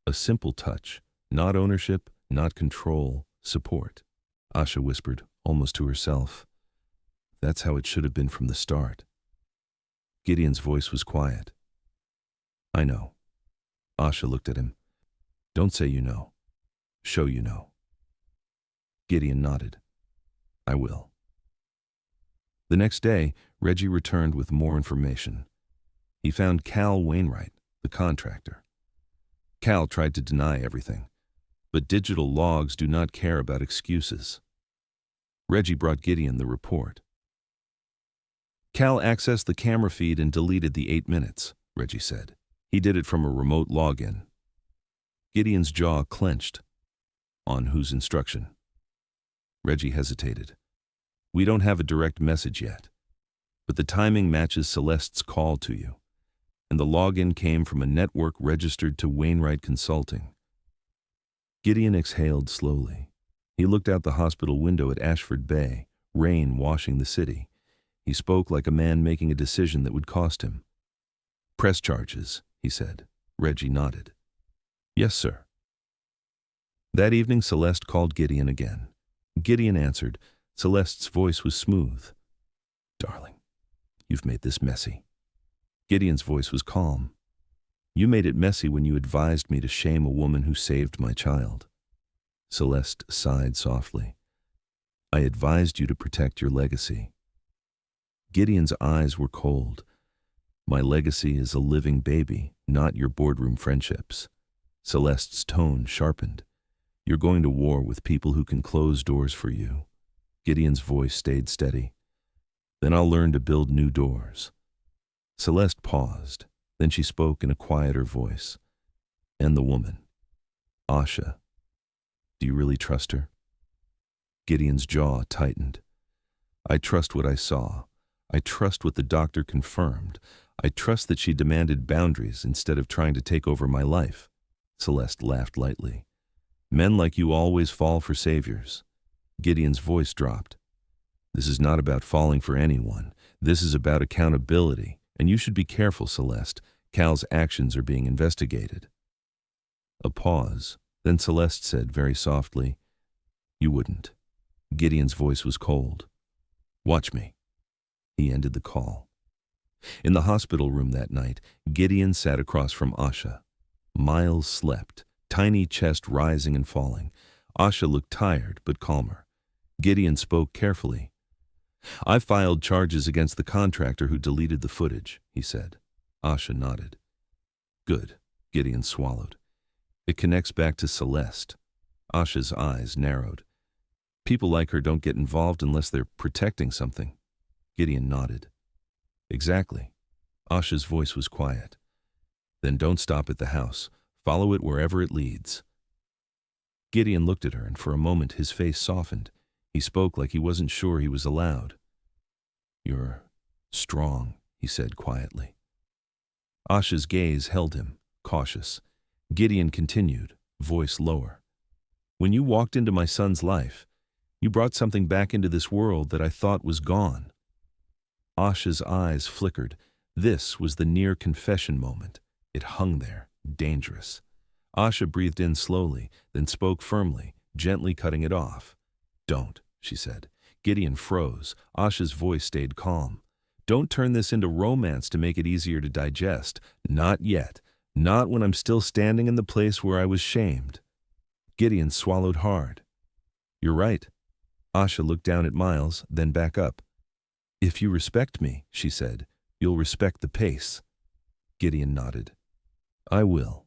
A simple touch. Not ownership, not control, support. Asha whispered, almost to herself. That's how it should have been from the start. Gideon's voice was quiet. I know. Asha looked at him. Don't say you know. Show you know. Gideon nodded. I will. The next day, Reggie returned with more information. He found Cal Wainwright, the contractor. Cal tried to deny everything, but digital logs do not care about excuses. Reggie brought Gideon the report. Cal accessed the camera feed and deleted the 8 minutes, Reggie said. He did it from a remote login. Gideon's jaw clenched. On whose instruction? Reggie hesitated. We don't have a direct message yet, but the timing matches Celeste's call to you, and the login came from a network registered to Wainwright Consulting. Gideon exhaled slowly. He looked out the hospital window at Ashford Bay, rain washing the city. He spoke like a man making a decision that would cost him. Press charges, he said. Reggie nodded. Yes, sir. That evening, Celeste called Gideon again. Gideon answered. Celeste's voice was smooth. Darling, you've made this messy. Gideon's voice was calm. You made it messy when you advised me to shame a woman who saved my child. Celeste sighed softly. I advised you to protect your legacy. Gideon's eyes were cold. My legacy is a living baby, not your boardroom friendships. Celeste's tone sharpened. You're going to war with people who can close doors for you. Gideon's voice stayed steady. Then I'll learn to build new doors. Celeste paused. Then she spoke in a quieter voice. And the woman. Asha. Do you really trust her? Gideon's jaw tightened. I trust what I saw. I trust what the doctor confirmed. I trust that she demanded boundaries instead of trying to take over my life. Celeste laughed lightly. Men like you always fall for saviors. Gideon's voice dropped. This is not about falling for anyone. This is about accountability, and you should be careful, Celeste. Cal's actions are being investigated. A pause. Then Celeste said very softly, You wouldn't. Gideon's voice was cold. Watch me. He ended the call. In the hospital room that night, Gideon sat across from Asha. Miles slept, tiny chest rising and falling. Asha looked tired but calmer. Gideon spoke carefully. I filed charges against the contractor who deleted the footage, he said. Asha nodded. Good, Gideon swallowed. It connects back to Celeste. Asha's eyes narrowed. People like her don't get involved unless they're protecting something. Gideon nodded. Exactly. Asha's voice was quiet. Then don't stop at the house. Follow it wherever it leads. Gideon looked at her, and for a moment his face softened. He spoke like he wasn't sure he was allowed. You're strong, he said quietly. Asha's gaze held him, cautious. Gideon continued, voice lower. When you walked into my son's life, you brought something back into this world that I thought was gone. Asha's eyes flickered. This was the near confession moment. It hung there, dangerous. Asha breathed in slowly, then spoke firmly, gently cutting it off. Don't, she said. Gideon froze. Asha's voice stayed calm. Don't turn this into romance to make it easier to digest. Not yet. Not when I'm still standing in the place where I was shamed. Gideon swallowed hard. You're right. Asha looked down at Miles, then back up. If you respect me, she said, you'll respect the pace. Gideon nodded. I will.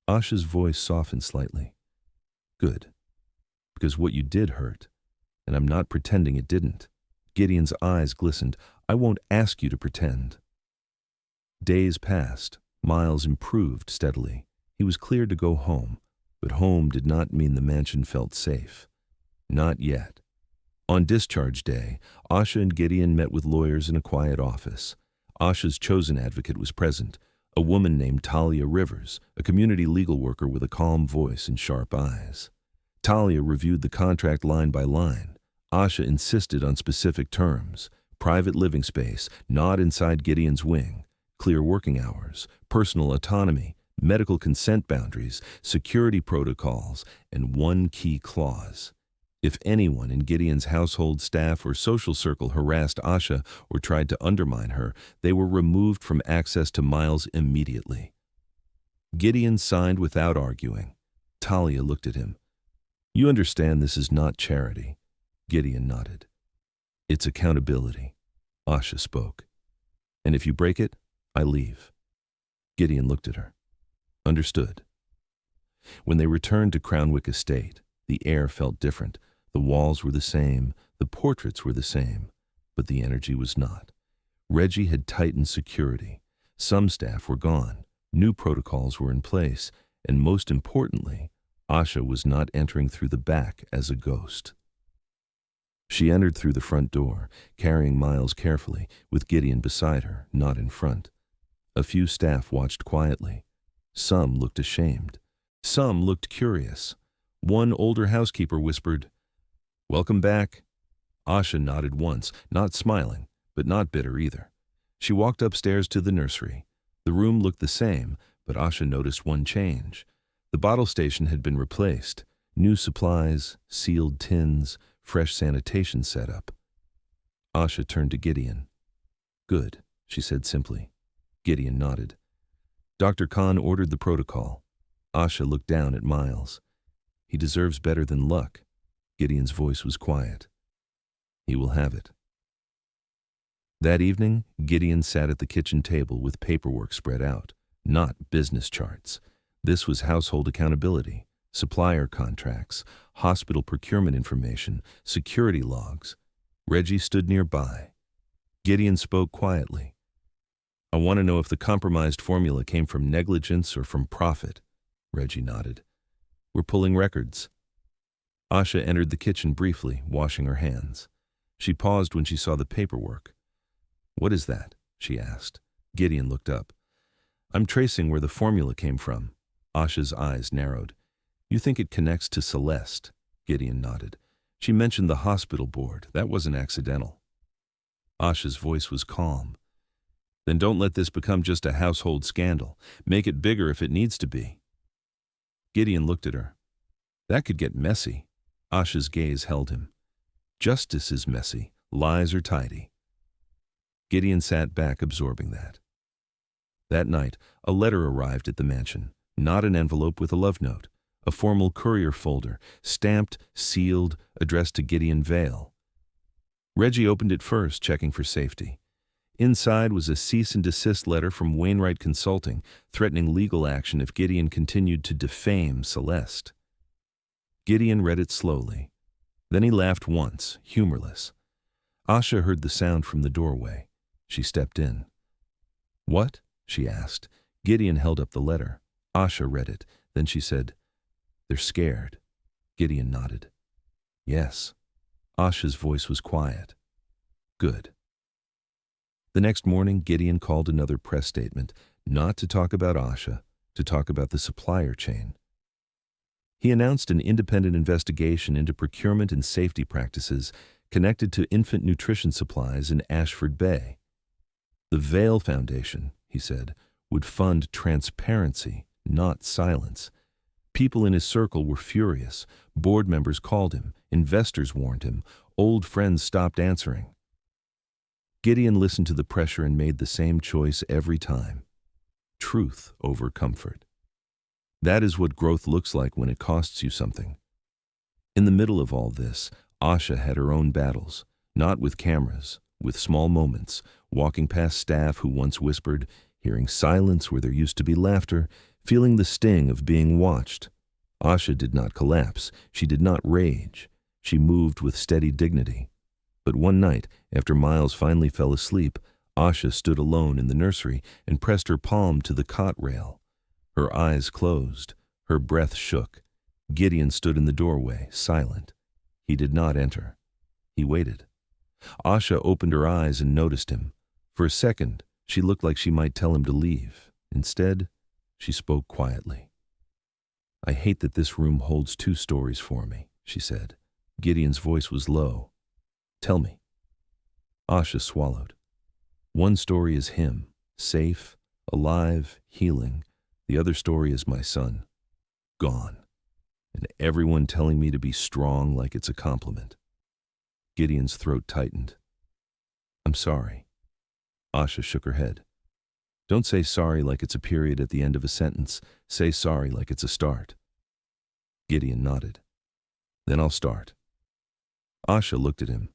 Asha's voice softened slightly. Good. Because what you did hurt, and I'm not pretending it didn't. Gideon's eyes glistened. I won't ask you to pretend. Days passed. Miles improved steadily. He was cleared to go home, but home did not mean the mansion felt safe. Not yet. On discharge day, Asha and Gideon met with lawyers in a quiet office. Asha's chosen advocate was present, a woman named Talia Rivers, a community legal worker with a calm voice and sharp eyes. Talia reviewed the contract line by line. Asha insisted on specific terms: private living space, not inside Gideon's wing, clear working hours, personal autonomy, medical consent boundaries, security protocols, and one key clause: if anyone in Gideon's household, staff, or social circle harassed Asha or tried to undermine her, they were removed from access to Miles immediately. Gideon signed without arguing. Talia looked at him. "You understand this is not charity." Gideon nodded. "It's accountability." Asha spoke. "And if you break it, I leave." Gideon looked at her. "Understood." When they returned to Crownwick Estate, the air felt different. The walls were the same, the portraits were the same, but the energy was not. Reggie had tightened security. Some staff were gone, new protocols were in place, and most importantly, Asha was not entering through the back as a ghost. She entered through the front door, carrying Miles carefully, with Gideon beside her, not in front. A few staff watched quietly. Some looked ashamed. Some looked curious. One older housekeeper whispered, "Welcome back." Asha nodded once, not smiling, but not bitter either. She walked upstairs to the nursery. The room looked the same, but Asha noticed one change. The bottle station had been replaced. New supplies, sealed tins, fresh sanitation set up. Asha turned to Gideon. "Good," she said simply. Gideon nodded. Dr. Khan ordered the protocol. Asha looked down at Miles. "He deserves better than luck." Gideon's voice was quiet. "He will have it." That evening, Gideon sat at the kitchen table with paperwork spread out, not business charts. This was household accountability, supplier contracts, hospital procurement information, security logs. Reggie stood nearby. Gideon spoke quietly. "I want to know if the compromised formula came from negligence or from profit." Reggie nodded. "We're pulling records." Asha entered the kitchen briefly, washing her hands. She paused when she saw the paperwork. "What is that?" she asked. Gideon looked up. "I'm tracing where the formula came from." Asha's eyes narrowed. "You think it connects to Celeste?" Gideon nodded. "She mentioned the hospital board. That wasn't accidental." Asha's voice was calm. "Then don't let this become just a household scandal. Make it bigger if it needs to be." Gideon looked at her. "That could get messy." Asha's gaze held him. "Justice is messy. Lies are tidy." Gideon sat back, absorbing that. That night, a letter arrived at the mansion. Not an envelope with a love note. A formal courier folder, stamped, sealed, addressed to Gideon Vale. Reggie opened it first, checking for safety. Inside was a cease and desist letter from Wainwright Consulting, threatening legal action if Gideon continued to defame Celeste. Gideon read it slowly. Then he laughed once, humorless. Asha heard the sound from the doorway. She stepped in. "What?" she asked. Gideon held up the letter. Asha read it. Then she said, "They're scared." Gideon nodded. "Yes." Asha's voice was quiet. "Good." The next morning, Gideon called another press statement, not to talk about Asha, to talk about the supplier chain. He announced an independent investigation into procurement and safety practices connected to infant nutrition supplies in Ashford Bay. The Vale Foundation, he said, would fund transparency, not silence. People in his circle were furious. Board members called him. Investors warned him. Old friends stopped answering. Gideon listened to the pressure and made the same choice every time. Truth over comfort. That is what growth looks like when it costs you something. In the middle of all this, Asha had her own battles, not with cameras, with small moments, walking past staff who once whispered, hearing silence where there used to be laughter, feeling the sting of being watched. Asha did not collapse. She did not rage. She moved with steady dignity. But one night, after Miles finally fell asleep, Asha stood alone in the nursery and pressed her palm to the cot rail. Her eyes closed. Her breath shook. Gideon stood in the doorway, silent. He did not enter. He waited. Asha opened her eyes and noticed him. For a second, she looked like she might tell him to leave. Instead, she spoke quietly. "I hate that this room holds two stories for me," she said. Gideon's voice was low. "Tell me." Asha swallowed. "One story is him, safe, alive, healing. The other story is my son, gone. And everyone telling me to be strong like it's a compliment." Gideon's throat tightened. "I'm sorry." Asha shook her head. "Don't say sorry like it's a period at the end of a sentence. Say sorry like it's a start." Gideon nodded. "Then I'll start." Asha looked at him.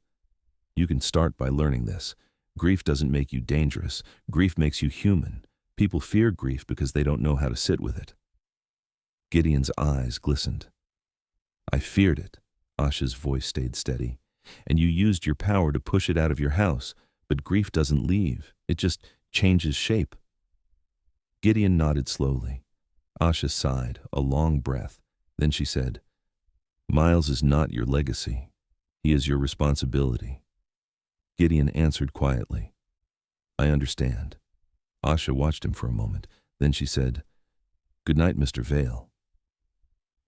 "You can start by learning this. Grief doesn't make you dangerous. Grief makes you human. People fear grief because they don't know how to sit with it." Gideon's eyes glistened. "I feared it." Asha's voice stayed steady. "And you used your power to push it out of your house. But grief doesn't leave. It just changes shape." Gideon nodded slowly. Asha sighed, a long breath. Then she said, "Miles is not your legacy. He is your responsibility." Gideon answered quietly, "I understand." Asha watched him for a moment. Then she said, "Good night, Mr. Vale."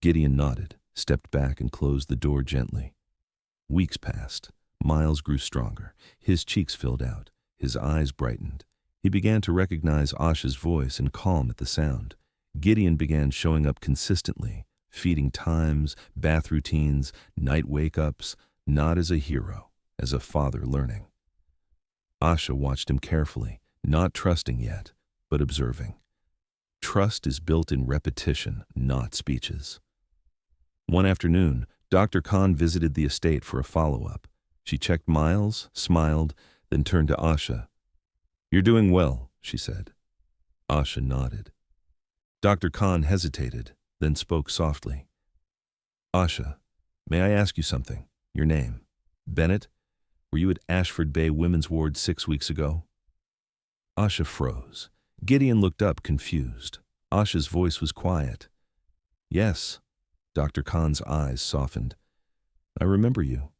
Gideon nodded, stepped back and closed the door gently. Weeks passed. Miles grew stronger. His cheeks filled out. His eyes brightened. He began to recognize Asha's voice and calm at the sound. Gideon began showing up consistently, feeding times, bath routines, night wake-ups, not as a hero, as a father learning. Asha watched him carefully, not trusting yet, but observing. Trust is built in repetition, not speeches. One afternoon, Dr. Khan visited the estate for a follow-up. She checked Miles, smiled, then turned to Asha. "You're doing well," she said. Asha nodded. Dr. Khan hesitated, then spoke softly. "Asha, may I ask you something? Your name? Bennett? Were you at Ashford Bay Women's Ward 6 weeks ago?" Asha froze. Gideon looked up, confused. Asha's voice was quiet. "Yes." Dr. Khan's eyes softened. "I remember you."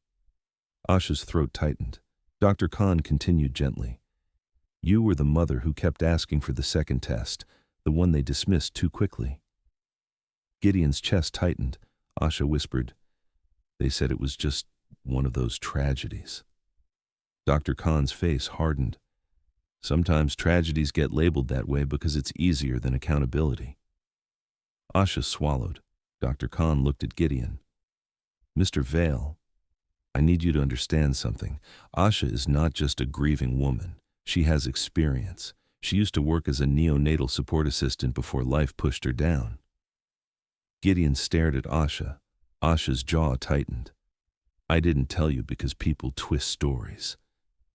Asha's throat tightened. Dr. Khan continued gently. "You were the mother who kept asking for the second test, the one they dismissed too quickly." Gideon's chest tightened. Asha whispered, "They said it was just one of those tragedies." Dr. Khan's face hardened. "Sometimes tragedies get labeled that way because it's easier than accountability." Asha swallowed. Dr. Khan looked at Gideon. "Mr. Vale, I need you to understand something. Asha is not just a grieving woman. She has experience. She used to work as a neonatal support assistant before life pushed her down." Gideon stared at Asha. Asha's jaw tightened. "I didn't tell you because people twist stories."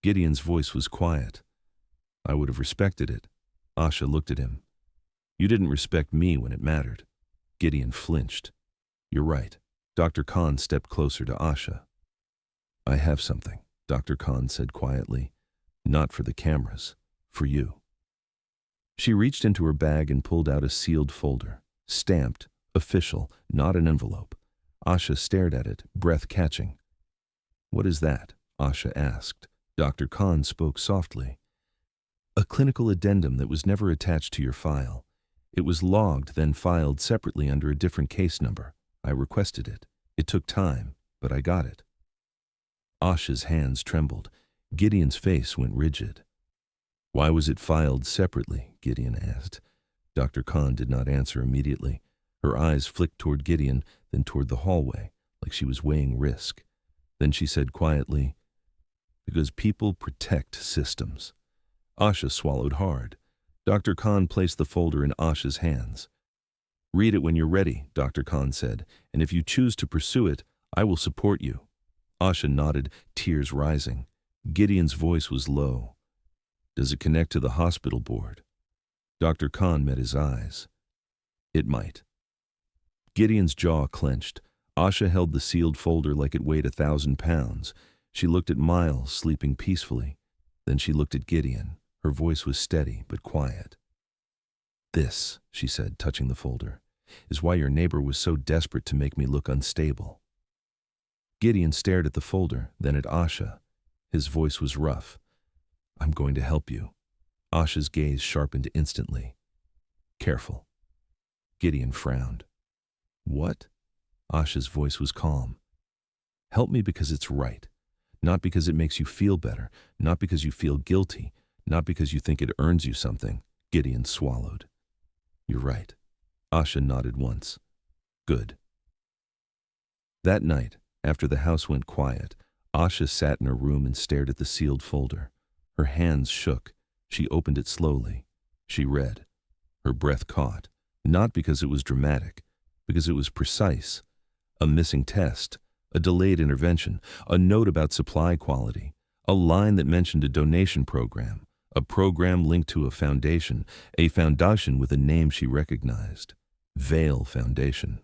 Gideon's voice was quiet. "I would have respected it." Asha looked at him. "You didn't respect me when it mattered." Gideon flinched. "You're right." Dr. Khan stepped closer to Asha. "I have something," Dr. Khan said quietly. "Not for the cameras, for you." She reached into her bag and pulled out a sealed folder. Stamped, official, not an envelope. Asha stared at it, breath catching. "What is that?" Asha asked. Dr. Khan spoke softly. "A clinical addendum that was never attached to your file. It was logged, then filed separately under a different case number. I requested it. It took time, but I got it." Asha's hands trembled. Gideon's face went rigid. "Why was it filed separately?" Gideon asked. Dr. Khan did not answer immediately. Her eyes flicked toward Gideon, then toward the hallway, like she was weighing risk. Then she said quietly, "Because people protect systems." Asha swallowed hard. Dr. Khan placed the folder in Asha's hands. "Read it when you're ready," Dr. Khan said, "and if you choose to pursue it, I will support you." Asha nodded, tears rising. Gideon's voice was low. "Does it connect to the hospital board?" Dr. Khan met his eyes. "It might." Gideon's jaw clenched. Asha held the sealed folder like it weighed 1,000 pounds. She looked at Miles, sleeping peacefully. Then she looked at Gideon. Her voice was steady but quiet. "This," she said, touching the folder, "is why your neighbor was so desperate to make me look unstable." Gideon stared at the folder, then at Asha. His voice was rough. I'm going to help you. Asha's gaze sharpened instantly. Careful. Gideon frowned. What? Asha's voice was calm. Help me because it's right. Not because it makes you feel better, not because you feel guilty, not because you think it earns you something. Gideon swallowed. You're right. Asha nodded once. Good. That night, after the house went quiet, Asha sat in her room and stared at the sealed folder. Her hands shook. She opened it slowly. She read. Her breath caught, not because it was dramatic, because it was precise. A missing test, a delayed intervention, a note about supply quality, a line that mentioned a donation program, a program linked to a foundation with a name she recognized. Vale Foundation.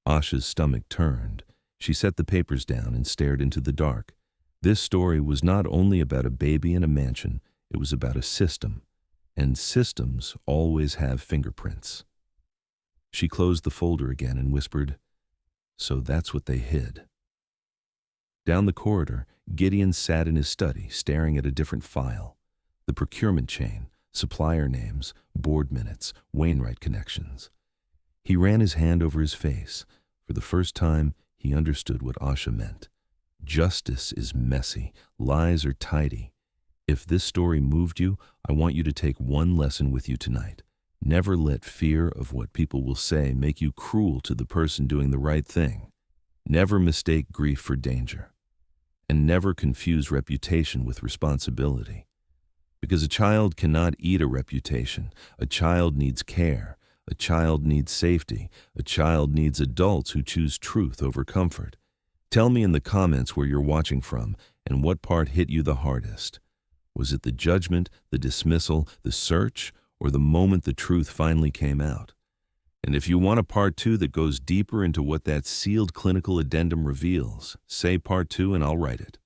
Asha's stomach turned. She set the papers down and stared into the dark. This story was not only about a baby in a mansion, it was about a system. And systems always have fingerprints. She closed the folder again and whispered, So that's what they hid. Down the corridor, Gideon sat in his study, staring at a different file. The procurement chain, supplier names, board minutes, Wainwright connections. He ran his hand over his face. For the first time, he understood what Asha meant. Justice is messy, lies are tidy. If this story moved you, I want you to take one lesson with you tonight. Never let fear of what people will say make you cruel to the person doing the right thing. Never mistake grief for danger. And never confuse reputation with responsibility. Because a child cannot eat a reputation. A child needs care. A child needs safety. A child needs adults who choose truth over comfort. Tell me in the comments where you're watching from and what part hit you the hardest. Was it the judgment, the dismissal, the search, or the moment the truth finally came out? And if you want a part 2 that goes deeper into what that sealed clinical addendum reveals, say part 2 and I'll write it.